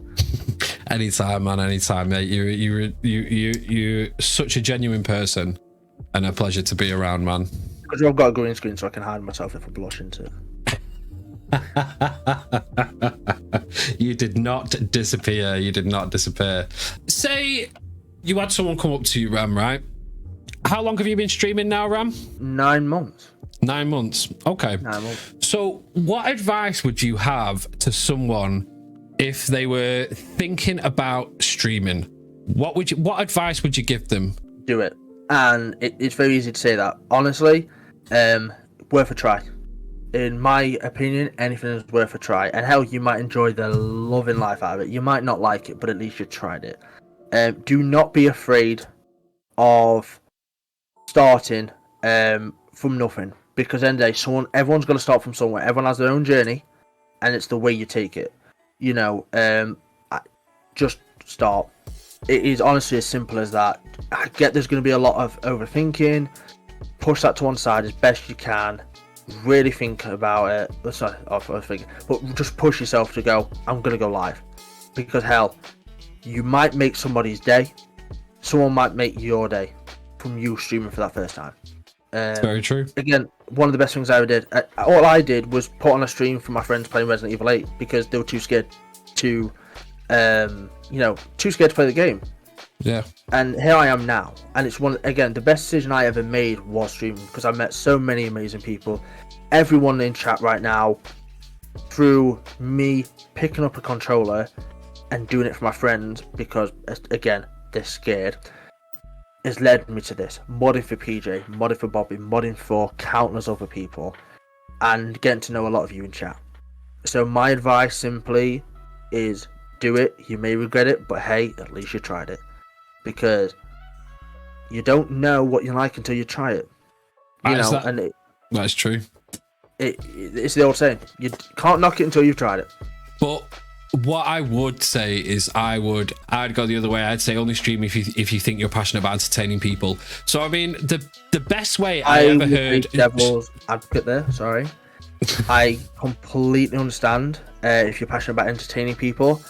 Speaker 1: Anytime, man, anytime, mate. You're such a genuine person and a pleasure to be around, man.
Speaker 2: Because I've got a green screen so I can hide myself if I blush into
Speaker 1: it. You did not disappear. Say you had someone come up to you, Ram, right? How long have you been streaming now, Ram?
Speaker 2: 9 months.
Speaker 1: 9 months. Okay.
Speaker 2: 9 months.
Speaker 1: So what advice would you have to someone if they were thinking about streaming? What advice would you give them?
Speaker 2: Do it. And it's very easy to say that. Honestly, worth a try. In my opinion, anything is worth a try. And hell, you might enjoy the loving life out of it. You might not like it, but at least you tried it. Do not be afraid of starting from nothing, because at the end of the day, everyone's got to start from somewhere. Everyone has their own journey, and it's the way you take it. Just start. It is honestly as simple as that. I get there's going to be a lot of overthinking. Push that to one side as best you can. Really think about it. Sorry, but just push yourself to go. I'm going to go live, because hell, you might make somebody's day. Someone might make your day from you streaming for that first time.
Speaker 1: Very true.
Speaker 2: Again, one of the best things I ever did. All I did was put on a stream for my friends playing Resident Evil 8 because they were too scared to, too scared to play the game.
Speaker 1: Yeah.
Speaker 2: And here I am now, and it's the best decision I ever made was streaming, because I met so many amazing people. Everyone in chat right now, through me picking up a controller and doing it for my friends, because again, they're scared, has led me to this. Modding for PJ, modding for Bobby, modding for countless other people, and getting to know a lot of you in chat. So my advice simply is do it. You may regret it, but hey, at least you tried it. Because you don't know what you like until you try it.
Speaker 1: That's true.
Speaker 2: It's the old saying. You can't knock it until you've tried it.
Speaker 1: But what I would say is I'd go the other way. I'd say only stream if you think you're passionate about entertaining people. So I mean, the best way I ever heard.
Speaker 2: Devil's advocate there. Sorry. I completely understand if you're passionate about entertaining people,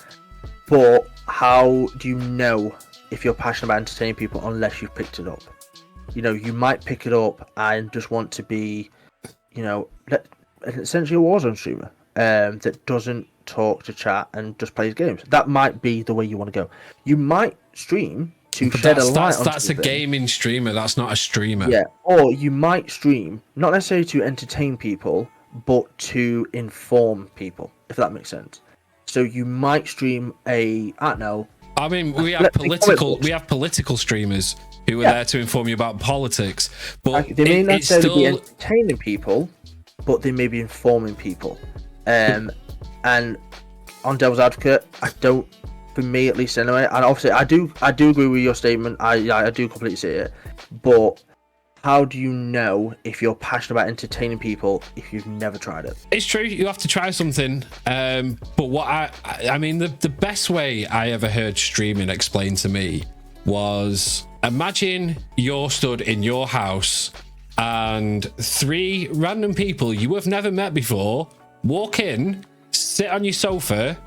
Speaker 2: but how do you know if you're passionate about entertaining people unless you've picked it up? You might pick it up and just want to be, essentially a Warzone streamer that doesn't talk to chat and just plays games. That might be the way you want to go. You might stream to shed a light on
Speaker 1: that's a gaming streamer. That's not a streamer.
Speaker 2: Yeah, or you might stream not necessarily to entertain people, but to inform people, if that makes sense. So you might stream we have political streamers who are there to inform you about politics, but they may not necessarily be entertaining people, but they may be informing people. And on Devil's Advocate, for me at least anyway, and obviously I do agree with your statement. I do completely see it, but how do you know if you're passionate about entertaining people if you've never tried it?
Speaker 1: It's true, you have to try something. But what the best way I ever heard streaming explained to me was, imagine you're stood in your house and 3 random people you have never met before walk in, sit on your sofa,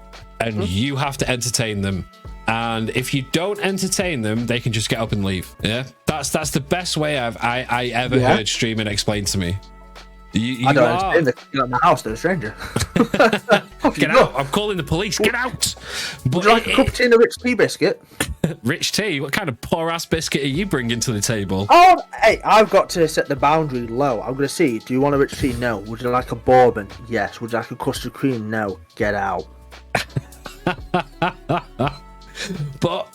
Speaker 1: and you have to entertain them. And if you don't entertain them, they can just get up and leave. Yeah, that's the best way I ever heard streaming explained to me.
Speaker 2: I don't entertain them. You're at my house, they're a stranger.
Speaker 1: Get out! I'm calling the police. Get out!
Speaker 2: Would you like a cup of tea and a rich tea biscuit?
Speaker 1: Rich tea? What kind of poor ass biscuit are you bringing to the table?
Speaker 2: Oh, hey, I've got to set the boundary low. I'm gonna see. Do you want a rich tea? No. Would you like a bourbon? Yes. Would you like a custard cream? No. Get out.
Speaker 1: But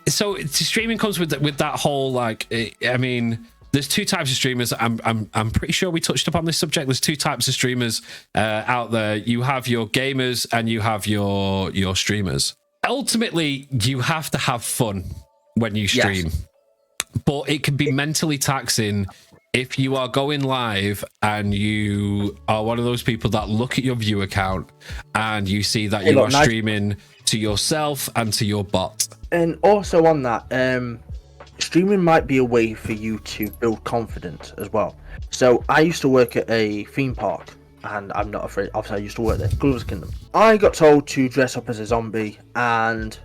Speaker 1: so streaming comes with that whole there's 2 types of streamers. I'm pretty sure we touched upon this subject. There's 2 types of streamers out there. You have your gamers and you have your streamers. Ultimately, you have to have fun when you stream. Yes. But it can be mentally taxing if you are going live and you are one of those people that look at your view account and you see that you are streaming to yourself and to your bot.
Speaker 2: And also on that, streaming might be a way for you to build confidence as well. So I used to work at a theme park, and I'm not afraid. Obviously, I used to work there, Glover's Kingdom. I got told to dress up as a zombie and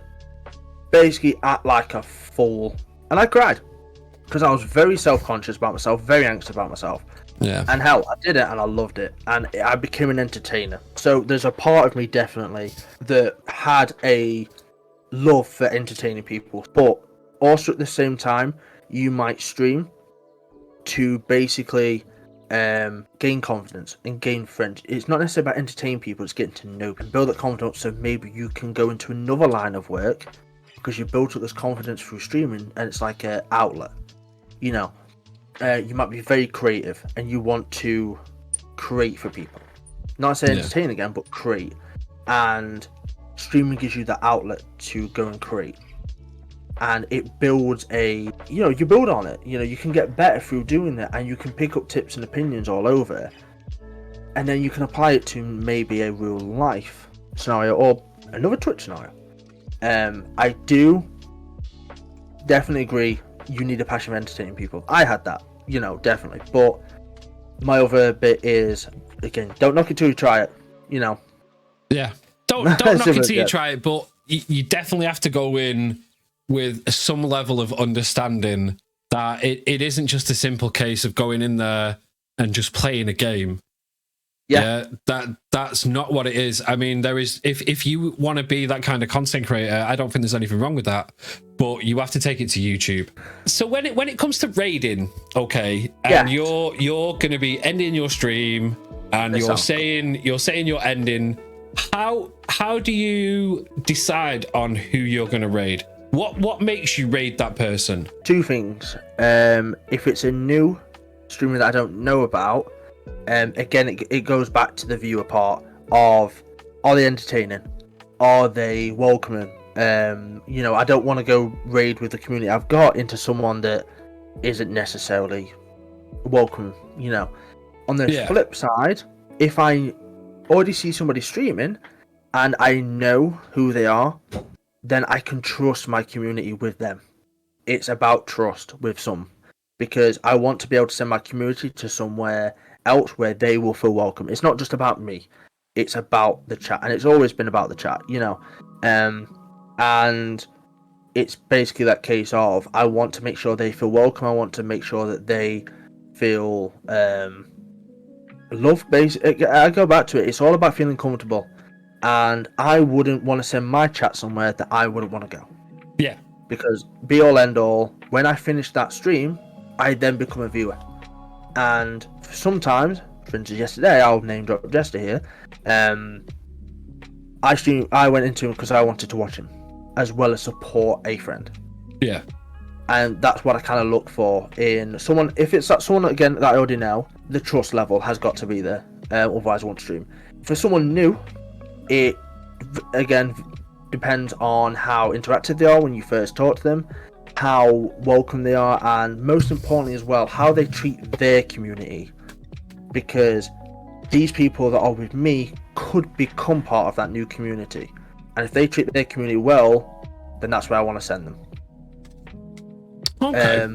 Speaker 2: basically act like a fool, and I cried because I was very self-conscious about myself, very anxious about myself.
Speaker 1: Yeah.
Speaker 2: And hell, I did it, and I loved it, and I became an entertainer. So there's a part of me definitely that had a love for entertaining people, but also at the same time, you might stream to basically gain confidence and gain friends. It's not necessarily about entertaining people, it's getting to know people, build that confidence, so maybe you can go into another line of work because you built up this confidence through streaming, and it's like an outlet. you know, you might be very creative and you want to create for people. Not say entertain again, but create. And streaming gives you the outlet to go and create. And it builds you build on it. You know, you can get better through doing it, and you can pick up tips and opinions all over. And then you can apply it to maybe a real life scenario or another Twitch scenario. I do definitely agree you need a passion for entertaining people. I had that, you know, definitely. But my other bit is, again, don't knock it till you try it, you know.
Speaker 1: Yeah. Don't knock it till you try it, but you definitely have to go in with some level of understanding that it isn't just a simple case of going in there and just playing a game. Yeah, that's not what it is. I mean, there is, if you want to be that kind of content creator, I don't think there's anything wrong with that, but you have to take it to YouTube. So when it comes to raiding, okay, and you're going to be ending your stream and you're saying your ending, how do you decide on who you're going to raid? What makes you raid that person?
Speaker 2: Two things. If it's a new streamer that I don't know about, again, it goes back to the viewer part of, are they entertaining? Are they welcoming? You know, I don't want to go raid with the community I've got into someone that isn't necessarily welcome, you know. On the flip side, if I already see somebody streaming and I know who they are, then I can trust my community with them. It's about trust with some, because I want to be able to send my community to somewhere else where they will feel welcome. It's not just about me, it's about the chat, and it's always been about the chat, you know. And it's basically that case of, I want to make sure they feel welcome. I want to make sure that they feel love. I go back to it, it's all about feeling comfortable, and I wouldn't want to send my chat somewhere that I wouldn't want to go.
Speaker 1: Yeah,
Speaker 2: because be all end all, when I finish that stream, I then become a viewer. And sometimes, for instance, yesterday, I'll name drop Jester here. I went into him because I wanted to watch him, as well as support a friend.
Speaker 1: Yeah.
Speaker 2: And that's what I kind of look for in someone. If it's that someone, again, that I already know, the trust level has got to be there. Otherwise, I won't stream. For someone new, it, again, depends on how interactive they are when you first talk to them, how welcome they are, and most importantly as well, how they treat their community. Because these people that are with me could become part of that new community. And if they treat their community well, then that's where I want to send them.
Speaker 1: Okay.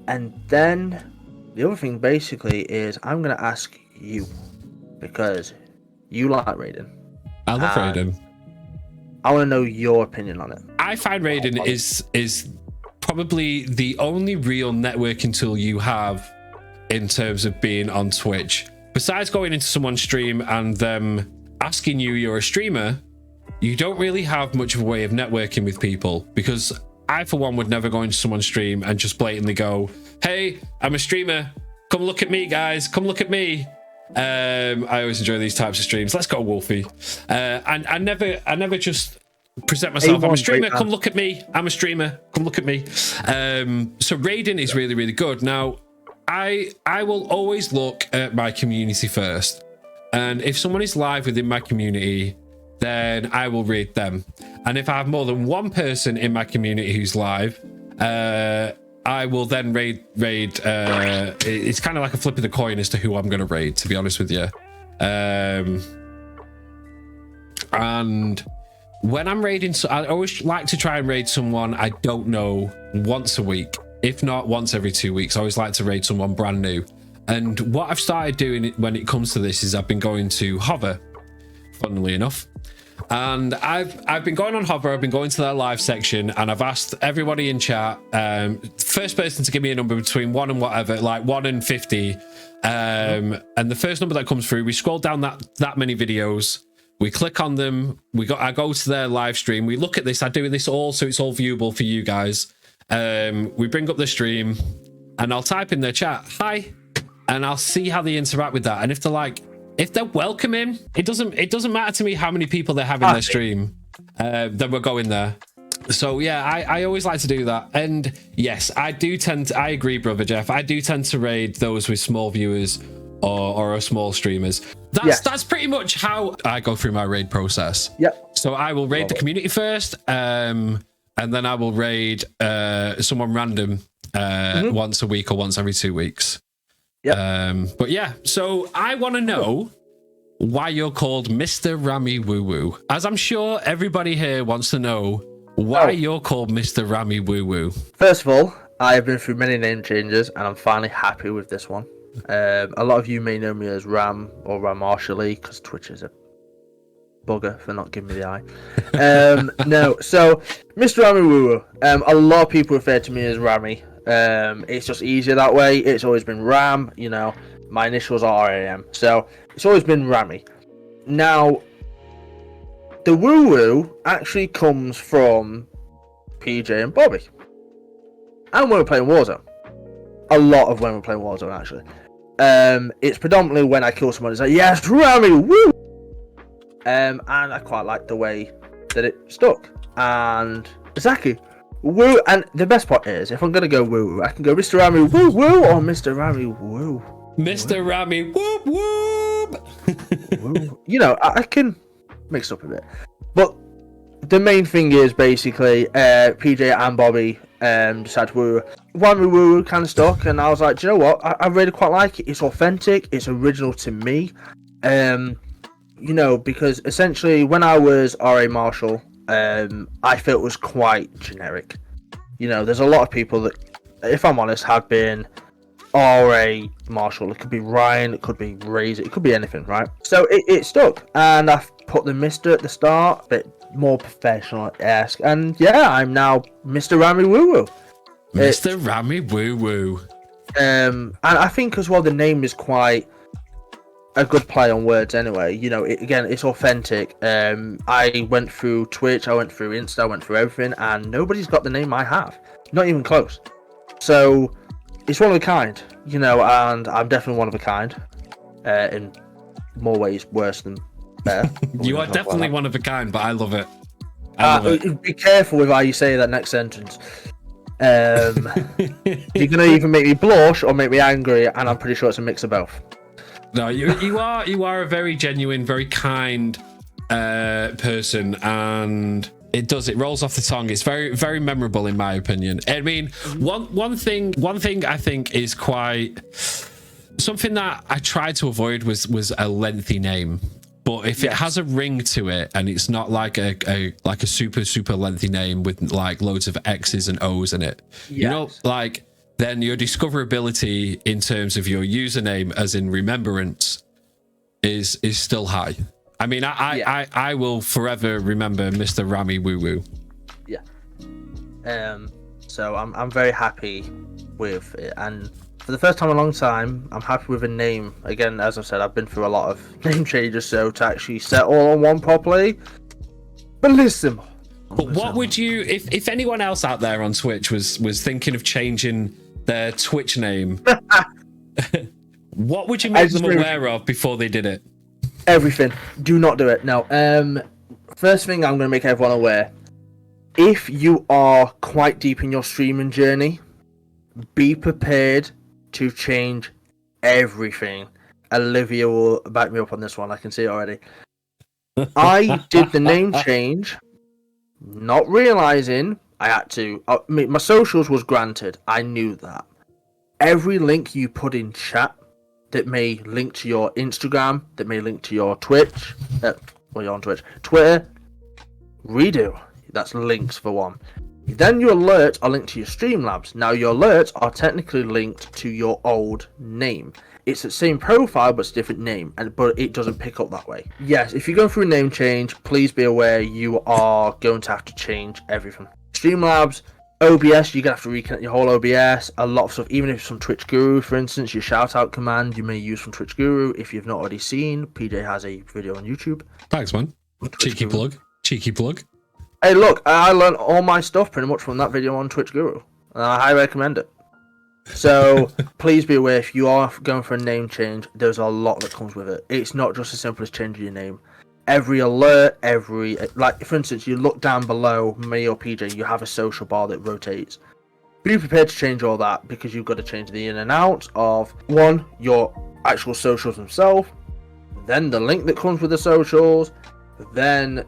Speaker 2: And then the other thing basically is, I'm going to ask you, because you like raiding.
Speaker 1: I love raiding.
Speaker 2: I want to know your opinion on it.
Speaker 1: I find raiding is probably the only real networking tool you have in terms of being on Twitch. Besides going into someone's stream and them asking you're a streamer, you don't really have much of a way of networking with people, because I, for one, would never go into someone's stream and just blatantly go, hey, I'm a streamer. Come look at me, guys. Come look at me. I always enjoy these types of streams. Let's go, Wolfie. And I never just present myself. I'm a streamer. Come look at me. I'm a streamer. Come look at me. So raiding is really, really good. Now, I will always look at my community first. And if someone is live within my community, then I will raid them. And if I have more than one person in my community who's live, I will then raid. It's kind of like a flip of the coin as to who I'm going to raid, to be honest with you. And when I'm raiding, I always like to try and raid someone I don't know once a week, if not once every 2 weeks. I always like to raid someone brand new. And what I've started doing when it comes to this is I've been going to Hover, funnily enough. And I've been going on Hover, I've been going to their live section, and I've asked everybody in chat, first person to give me a number between 1 and whatever, like 1 and 50. And the first number that comes through, we scroll down that many videos, we click on them, I go to their live stream, we look at this, I do this all so it's all viewable for you guys. We bring up the stream, and I'll type in their chat, hi, and I'll see how they interact with that. And if they're welcoming, it doesn't matter to me how many people they have in their stream. Then we're going there. So yeah, I always like to do that. And yes, I agree, brother Jeff. I do tend to raid those with small viewers or small streamers. That's pretty much how I go through my raid process.
Speaker 2: Yep.
Speaker 1: So I will raid the community first, and then I will raid someone random once a week or once every 2 weeks. Yep. But yeah, so I want to know why you're called MrRammyWooWoo. As I'm sure everybody here wants to know why you're called MrRammyWooWoo.
Speaker 2: First of all, I have been through many name changes, and I'm finally happy with this one. A lot of you may know me as Ram or Ram Marshally, because Twitch is a bugger for not giving me the eye. No, so MrRammyWooWoo. A lot of people refer to me as Rammy. It's just easier that way. It's always been Ram. You know, my initials are RAM, so it's always been Rammy. Now, the woo woo actually comes from PJ and Bobby, and when we're playing Warzone. A lot of when we're playing Warzone, actually. It's predominantly when I kill someone, it's like, yes, Rammy, woo! And I quite like the way that it stuck. And exactly, woo. And the best part is, if I'm gonna go woo, I can go MrRammy woo woo or MrRammyWoo.
Speaker 1: MrRammyWooWoo.
Speaker 2: You know, I can mix up a bit, but the main thing is basically PJ and Bobby decided to woo kind of stuck, and I was like, do you know what? I really quite like it. It's authentic. It's original to me. You know, because essentially when I was RA Marshall, I felt it was quite generic. You know, there's a lot of people that, if I'm honest, have been RA Marshall. It could be Ryan, it could be Razor, it could be anything, right? So it stuck, and I've put the Mr. at the start, a bit more professional-esque, and yeah, I'm now MrRammyWooWoo.
Speaker 1: MrRammyWooWoo.
Speaker 2: And I think as well the name is quite a good play on words anyway. You know, it's authentic. I went through Twitch, I went through Insta, I went through everything, and nobody's got the name I have. Not even close. So it's one of a kind, you know, and I'm definitely one of a kind. In more ways worse than better.
Speaker 1: You are definitely one of a kind, but I love it.
Speaker 2: Be careful with how you say that next sentence. You're gonna either make me blush or make me angry, and I'm pretty sure it's a mix of both.
Speaker 1: No, you are a very genuine, very kind person, and it rolls off the tongue. It's very, very memorable in my opinion. I mean, one thing I think is quite something that I tried to avoid was a lengthy name. But if it has a ring to it and it's not like a super lengthy name with like loads of X's and O's in it, you know, like, then your discoverability in terms of your username, as in remembrance, is still high. I mean, I will forever remember MrRammyWooWoo.
Speaker 2: Yeah. So I'm very happy with it, and for the first time in a long time, I'm happy with a name. Again, as I've said, I've been through a lot of name changes, so to actually set all on one properly, bellissimo.
Speaker 1: But what would you, if anyone else out there on Twitch was thinking of changing their Twitch name, what would you make them aware of before they did it?
Speaker 2: Everything. Do not do it. No. First thing I'm going to make everyone aware. If you are quite deep in your streaming journey, be prepared to change everything. Olivia will back me up on this one. I can see it already. I did the name change, not realizing I had to. My socials was granted. I knew that. Every link you put in chat that may link to your Instagram, that may link to your Twitch, well, you're on Twitch, Twitter, redo. That's links for one. Then your alerts are linked to your Streamlabs. Now your alerts are technically linked to your old name. It's the same profile but it's a different name, but it doesn't pick up that way. Yes, if you're going through a name change, please be aware you are going to have to change everything. Streamlabs, OBS, you're going to have to reconnect your whole OBS. A lot of stuff, even if it's from Twitch Guru, for instance, your shoutout command you may use from Twitch Guru. If you've not already seen, PJ has a video on YouTube.
Speaker 1: Thanks, man. Cheeky plug.
Speaker 2: Hey, look, I learned all my stuff pretty much from that video on Twitch Guru, and I highly recommend it. So, please be aware, if you are going for a name change, there's a lot that comes with it. It's not just as simple as changing your name. every alert, like for instance, you look down below me or PJ, you have a social bar that rotates. Be prepared to change all that, because you've got to change the in and out of one, your actual socials themselves, then the link that comes with the socials, then the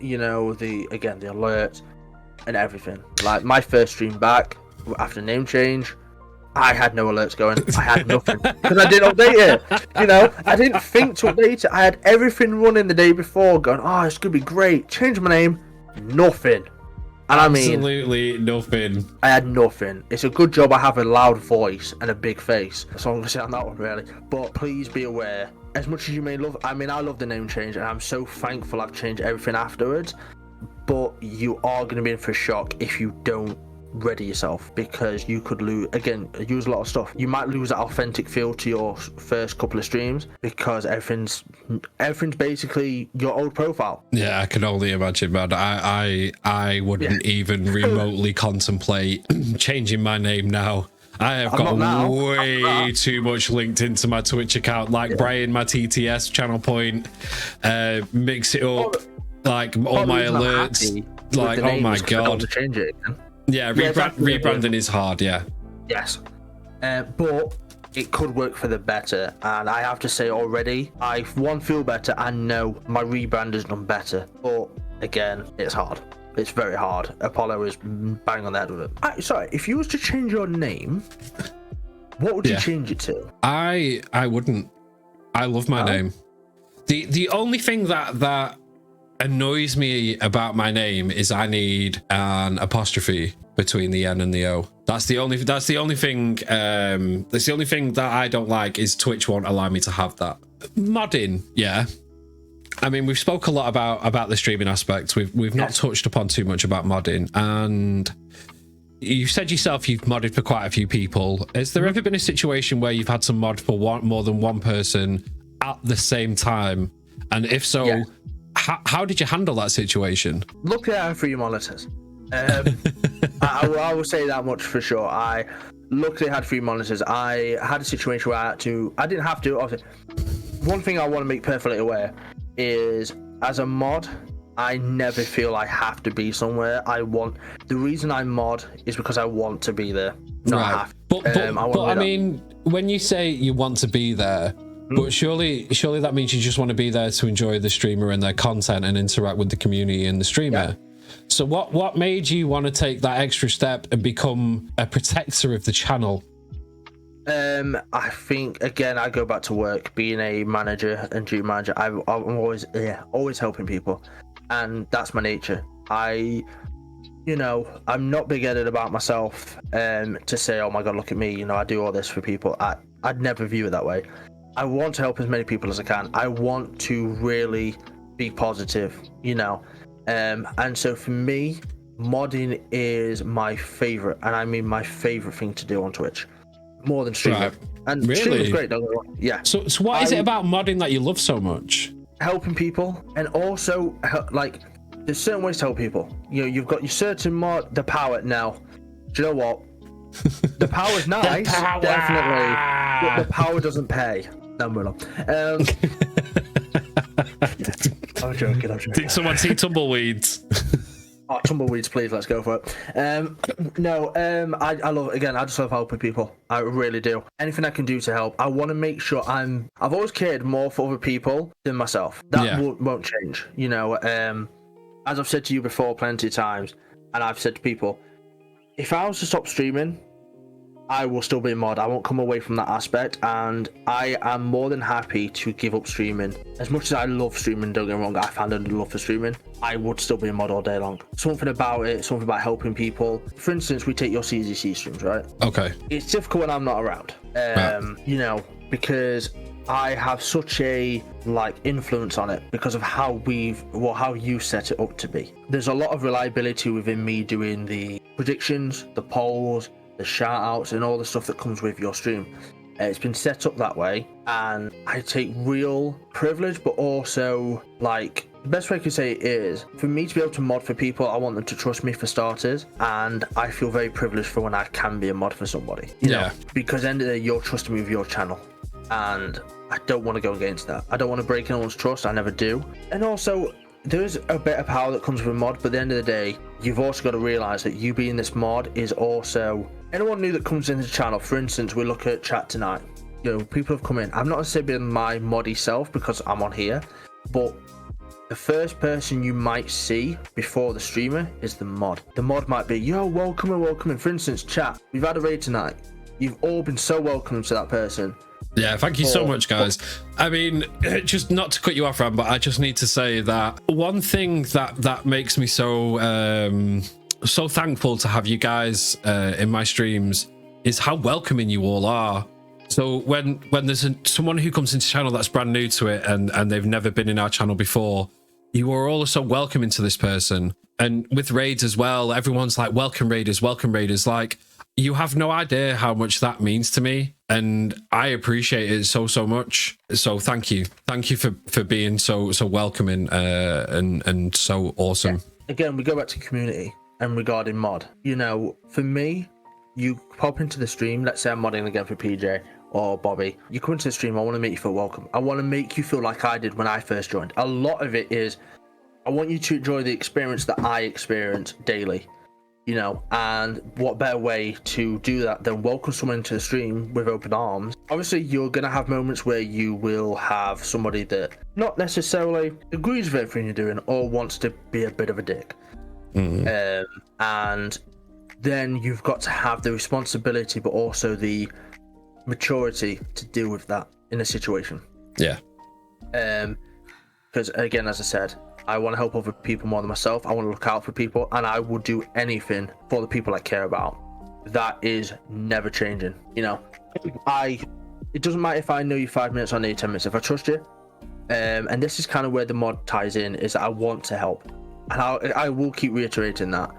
Speaker 2: alerts and everything. Like my first stream back after name change, I had no alerts going. I had nothing because I didn't update it. I didn't think to update it. I had everything running the day before, going, "Oh, it's gonna be great." Change my name, nothing. And
Speaker 1: absolutely nothing.
Speaker 2: I had nothing. It's a good job I have a loud voice and a big face. That's all I'm gonna say on that one, really. But please be aware. As much as you may love, I love the name change, and I'm so thankful I've changed everything afterwards. But you are gonna be in for a shock if you don't ready yourself, because you could lose a lot of stuff. You might lose that authentic feel to your first couple of streams, because everything's basically your old profile.
Speaker 1: Yeah, I can only imagine, man. I wouldn't even remotely contemplate changing my name now. I have got way too much linked into my Twitch account, like Brian, my TTS channel point, mix it up, like all my alerts, like, oh my god.
Speaker 2: Change it again.
Speaker 1: Yeah, rebranding is hard, yeah.
Speaker 2: Yes. But it could work for the better. And I have to say already, I feel better and know my rebrand has done better. But again, it's hard. It's very hard. Apollo is bang on the head with it. Sorry, if you was to change your name, what would you change it to?
Speaker 1: I wouldn't. I love my name. The only thing that annoys me about my name is I need an apostrophe between the N and the O. That's the only thing that I don't like, is Twitch won't allow me to have that. Modding, yeah. I mean, we've spoke a lot about the streaming aspect. We've not touched upon too much about modding, and you said yourself you've modded for quite a few people. Has there ever been a situation where you've had to mod for more than one person at the same time? And if so, how did you handle that situation?
Speaker 2: Luckily, I have 3 monitors. I will say that much for sure. I luckily had 3 monitors. I had a situation where I didn't have to. Obviously, one thing I want to make perfectly aware is, as a mod, I never feel I have to be somewhere. The reason I mod is because I want to be there.
Speaker 1: Right. But I mean, when you say you want to be there, but surely that means you just want to be there to enjoy the streamer and their content and interact with the community and the streamer. So what made you want to take that extra step and become a protector of the channel?
Speaker 2: I think, again, I go back to work, being a manager and duty manager. I'm always helping people, and that's my nature. I'm not big-headed about myself to say, oh my god, look at me, I do all this for people. I'd never view it that way. I want to help as many people as I can. I want to really be positive, and so for me, modding is my favorite, and I mean my favorite thing to do on Twitch, more than streaming. Right. And really? Streaming's great, don't get me wrong. Yeah.
Speaker 1: So what is it about modding that you love so much?
Speaker 2: Helping people, and also like there's certain ways to help people. You've got your certain mod, the power. Now, do you know what? The power's nice, definitely, but the power doesn't pay. No, I'm joking.
Speaker 1: Did someone see tumbleweeds?
Speaker 2: Oh, tumbleweeds, please, let's go for it. I love it. Again, I just love helping people. I really do. Anything I can do to help. I want to make sure I've always cared more for other people than myself. That won't change. As I've said to you before plenty of times, and I've said to people, if I was to stop streaming, I will still be a mod. I won't come away from that aspect, and I am more than happy to give up streaming. As much as I love streaming, don't get me wrong, I found a love for streaming, I would still be a mod all day long. Something about it, something about helping people. For instance, we take your CZC streams, right? Okay. It's difficult when I'm not around, because I have such a influence on it because of how you set it up to be. There's a lot of reliability within me doing the predictions, the polls, the shout outs, and all the stuff that comes with your stream. It's been set up that way, and I take real privilege, but also the best way I could say it is, for me to be able to mod for people, I want them to trust me for starters, and I feel very privileged for when I can be a mod for somebody. You know? Because at the end of the day, you're trusting me with your channel, and I don't want to go against that. I don't want to break anyone's trust. I never do. And also, there is a bit of power that comes with a mod, but at the end of the day, you've also got to realize that you being this mod is also anyone new that comes into the channel. For instance, we look at chat tonight. You know, people have come in. I'm not necessarily been my moddy self because I'm on here, but the first person you might see before the streamer is the mod. The mod might be, yo, welcome and welcome. For instance, chat, we've had a raid tonight. You've all been so welcoming to that person.
Speaker 1: Yeah, thank you so much, guys. I mean, just not to cut you off, Ram, but I just need to say that one thing that makes me so so thankful to have you guys in my streams is how welcoming you all are. So when there's someone who comes into the channel that's brand new to it and they've never been in our channel before, you are all so welcoming to this person. And with raids as well, everyone's like, welcome raiders, like, you have no idea how much that means to me, and I appreciate it so much. So thank you for being so welcoming and so awesome.
Speaker 2: Yeah. Again, we go back to community and regarding mod. You know, for me, you pop into the stream. Let's say I'm modding again for PJ or Bobby. You come into the stream. I want to make you feel welcome. I want to make you feel like I did when I first joined. A lot of it is I want you to enjoy the experience that I experience daily. You know, and what better way to do that than welcome someone into the stream with open arms. Obviously, you're going to have moments where you will have somebody that not necessarily agrees with everything you're doing or wants to be a bit of a dick. And then you've got to have the responsibility, but also the maturity to deal with that in a situation.
Speaker 1: Yeah.
Speaker 2: Because again, as I said, I want to help other people more than myself. I want to look out for people, and I will do anything for the people I care about. That is never changing. You know, it doesn't matter if I know you 5 minutes or I know you 10 minutes. If I trust you, and this is kind of where the mod ties in, is that I want to help, and I will keep reiterating that,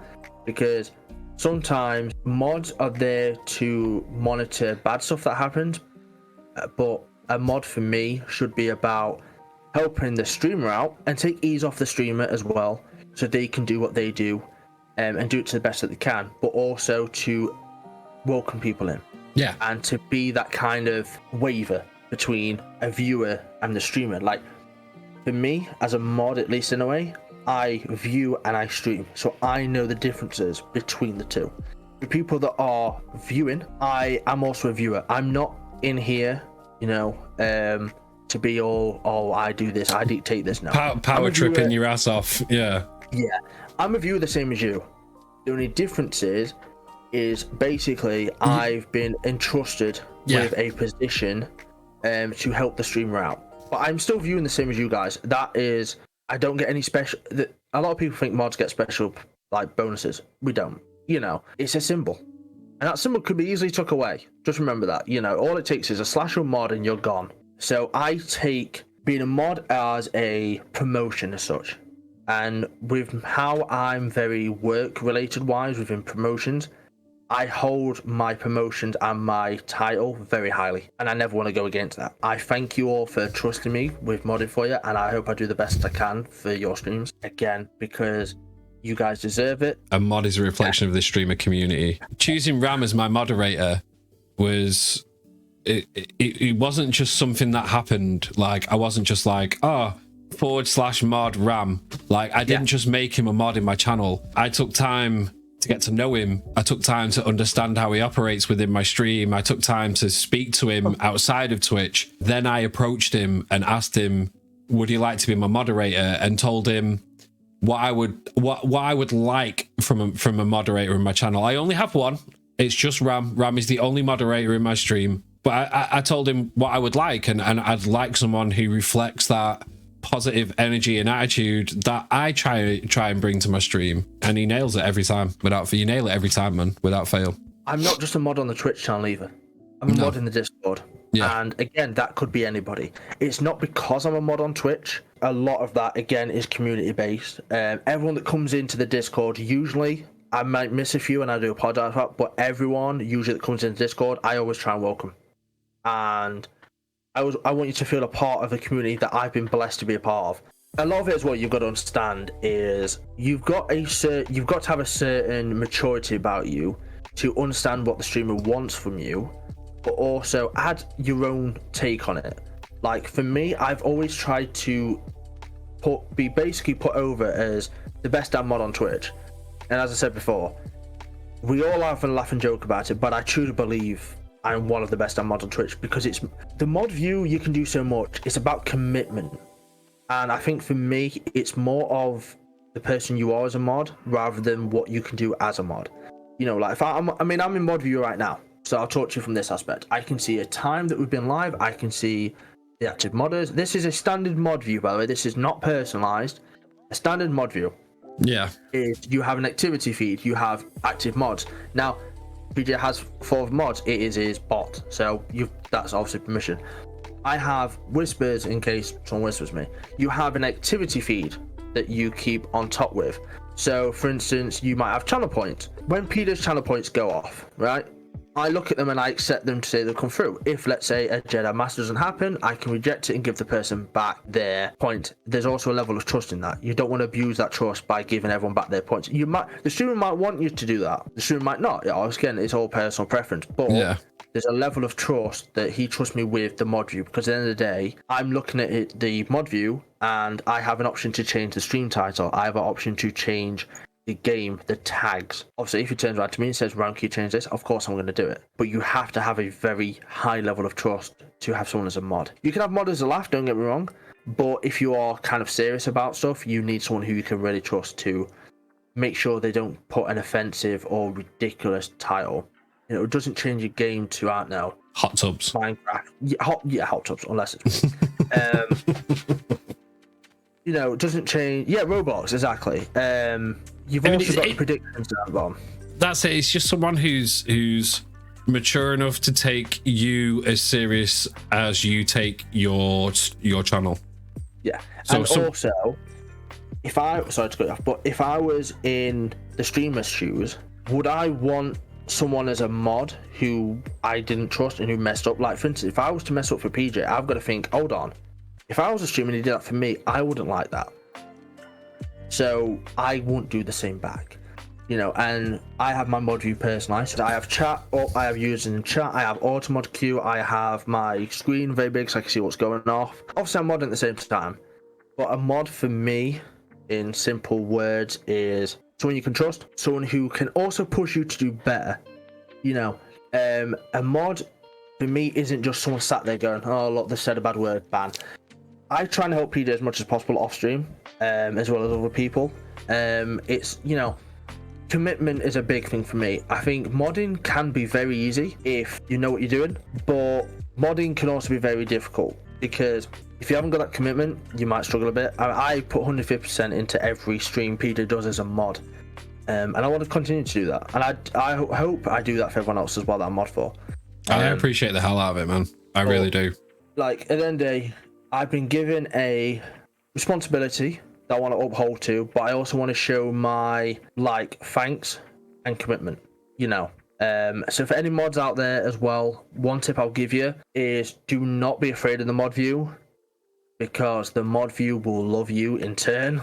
Speaker 2: because sometimes mods are there to monitor bad stuff that happens, but a mod for me should be about helping the streamer out and take ease off the streamer as well, so they can do what they do and do it to the best that they can, but also to welcome people in.
Speaker 1: Yeah.
Speaker 2: And to be that kind of waiver between a viewer and the streamer. Like, for me, as a mod, at least in a way, I view and I stream, so I know the differences between the two. The people that are viewing, I am also a viewer. I'm not in here, you know, to be all, oh, I do this, I dictate this now.
Speaker 1: Power tripping your ass off. Yeah.
Speaker 2: Yeah. I'm a viewer the same as you. The only difference is basically I've been entrusted with a position to help the streamer out. But I'm still viewing the same as you guys. That is, I don't get any special. A lot of people think mods get special like bonuses. We don't. You know, it's a symbol. And that symbol could be easily took away. Just remember that. You know, all it takes is a slash or mod and you're gone. So I take being a mod as a promotion as such. And with how I'm very work related wise within promotions, I hold my promotions and my title very highly, and I never want to go against that. I thank you all for trusting me with modding for you, and I hope I do the best I can for your streams, again, because you guys deserve it.
Speaker 1: A mod is a reflection of the streamer community. Choosing Ram as my moderator was... It wasn't just something that happened. Like, I wasn't just like, oh, /mod Ram. Like, I didn't just make him a mod in my channel. I took time to get to know him. I took time to understand how he operates within my stream. I took time to speak to him outside of Twitch. Then I approached him and asked him, would he like to be my moderator, and told him what I would like from a moderator in my channel. I only have one. It's just Ram. Ram is the only moderator in my stream. But I told him what I would like, and I'd like someone who reflects that positive energy and attitude that I try and bring to my stream, and he nails it every time. You nail it every time, man, without fail.
Speaker 2: I'm not just a mod on the Twitch channel either. I'm a mod in the Discord.
Speaker 1: Yeah.
Speaker 2: And again, that could be anybody. It's not because I'm a mod on Twitch. A lot of that, again, is community based. Everyone that comes into the Discord, usually, I might miss a few and I do apologize for that, but everyone usually that comes into Discord, I always try and welcome. And I want you to feel a part of a community that I've been blessed to be a part of. A lot of it is what you've got to understand is you've got to have a certain maturity about you to understand what the streamer wants from you, but also add your own take on it. Like, for me, I've always tried to be basically put over as the best damn mod on Twitch. And as I said before, we all have a laugh and joke about it, but I truly believe I'm one of the best damn mods on Twitch, because it's the mod view. You can do so much. It's about commitment, and I think for me, it's more of the person you are as a mod rather than what you can do as a mod. You know, like if I'm in mod view right now, so I'll talk to you from this aspect. I can see a time that we've been live. I can see the active modders. This is a standard mod view, by the way. This is not personalized. A standard mod view.
Speaker 1: Yeah.
Speaker 2: Is you have an activity feed. You have active mods. Now, PJ has 4 mods. It is his bot, so that's obviously permission. I have whispers in case someone whispers me. You have an activity feed that you keep on top with. So, for instance, you might have channel points. When PJ's channel points go off, right? I look at them and I accept them to say they'll come through. If, let's say, a Jedi Master doesn't happen, I can reject it and give the person back their point. There's also a level of trust in that. You don't want to abuse that trust by giving everyone back their points. The streamer might want you to do that. The streamer might not. Yeah, again, it's all personal preference. But there's a level of trust that he trusts me with the mod view, because at the end of the day, I'm looking at it, the mod view, and I have an option to change the stream title. I have an option to change the game, the tags. Obviously, if he turns around to me and says, "Ram, can you change this?" Of course I'm going to do it. But you have to have a very high level of trust to have someone as a mod. You can have modders a laugh, don't get me wrong, but if you are kind of serious about stuff, you need someone who you can really trust to make sure they don't put an offensive or ridiculous title. You know, it doesn't change your game to, I don't know,
Speaker 1: hot tubs.
Speaker 2: Minecraft. Hot tubs, unless it's you know, it doesn't change. Yeah, Roblox, exactly. You've also got the predictions down the bottom.
Speaker 1: That's it. It's just someone who's mature enough to take you as serious as you take your channel.
Speaker 2: Yeah. So and also, if I was in the streamer's shoes, would I want someone as a mod who I didn't trust and who messed up? Like, for instance, if I was to mess up for PJ, I've got to think, hold on. If I was a streamer and he did that for me, I wouldn't like that. So I won't do the same back. You know, and I have my mod view personalized. I have chat, I have users in chat, I have auto mod queue, I have my screen very big so I can see what's going off. Obviously I'm modding at the same time. But a mod for me, in simple words, is someone you can trust, someone who can also push you to do better. You know, a mod for me isn't just someone sat there going, "Oh look, they said a bad word, ban." I try and help PJ as much as possible off stream, as well as other people. It's, you know, commitment is a big thing for me. I think modding can be very easy if you know what you're doing, but modding can also be very difficult, because if you haven't got that commitment, you might struggle a bit. I put 150% into every stream PJ does as a mod, and I want to continue to do that. And I hope I do that for everyone else as well that I'm mod for.
Speaker 1: I appreciate the hell out of it, man. I really do.
Speaker 2: Like, at the end of the day, I've been given a responsibility that I want to uphold to, but I also want to show my, like, thanks and commitment, you know. So for any mods out there as well, one tip I'll give you is do not be afraid of the mod view, because the mod view will love you in turn.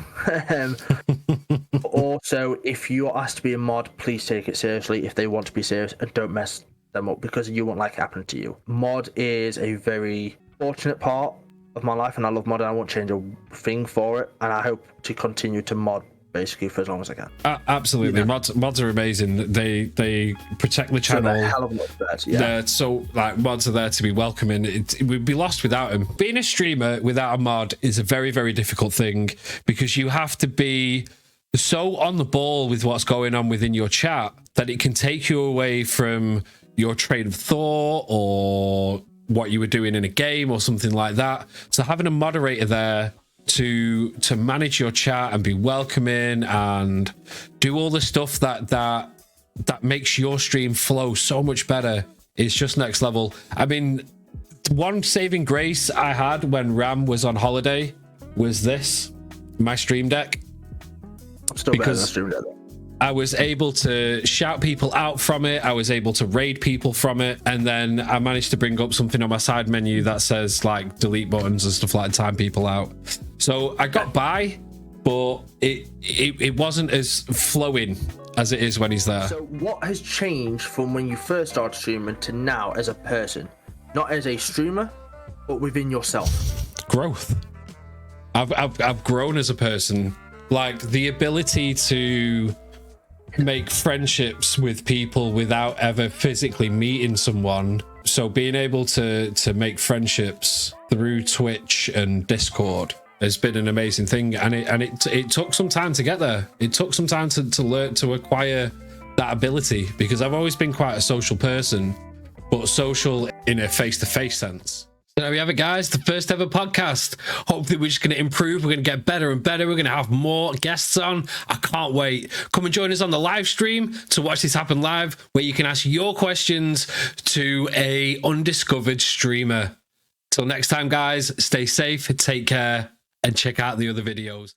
Speaker 2: Also, if you're asked to be a mod, please take it seriously if they want to be serious, and don't mess them up, because you won't like it happening to you. Mod is a very fortunate part of my life, and I love modding. I won't change a thing for it, and I hope to continue to mod basically for as long as I can.
Speaker 1: Absolutely. You know? Mods are amazing. They protect the channel.
Speaker 2: So hell of a lot better, yeah.
Speaker 1: So like, mods are there to be welcoming. We'd be lost without them. Being a streamer without a mod is a very, very difficult thing, because you have to be so on the ball with what's going on within your chat that it can take you away from your train of thought or what you were doing in a game or something like that. So having a moderator there to manage your chat and be welcoming and do all the stuff that makes your stream flow so much better is just next level. I mean, one saving grace I had when Ram was on holiday was my stream deck.
Speaker 2: I'm still better than stream deck.
Speaker 1: I was able to shout people out from it. I was able to raid people from it. And then I managed to bring up something on my side menu that says like delete buttons and stuff like that, time people out. So I got by, but it wasn't as flowing as it is when he's there.
Speaker 2: So what has changed from when you first started streaming to now as a person? Not as a streamer, but within yourself.
Speaker 1: Growth. I've grown as a person. Like the ability to make friendships with people without ever physically meeting someone. So being able to make friendships through Twitch and Discord has been an amazing thing, and it took some time to get there. It took some time to learn to acquire that ability, because I've always been quite a social person, but social in a face-to-face sense. So there we have it, guys. The first ever podcast. Hopefully we're just going to improve. We're going to get better and better. We're going to have more guests on. I can't wait. Come and join us on the live stream to watch this happen live, where you can ask your questions to a undiscovered streamer. Till next time, guys, stay safe, take care, and check out the other videos.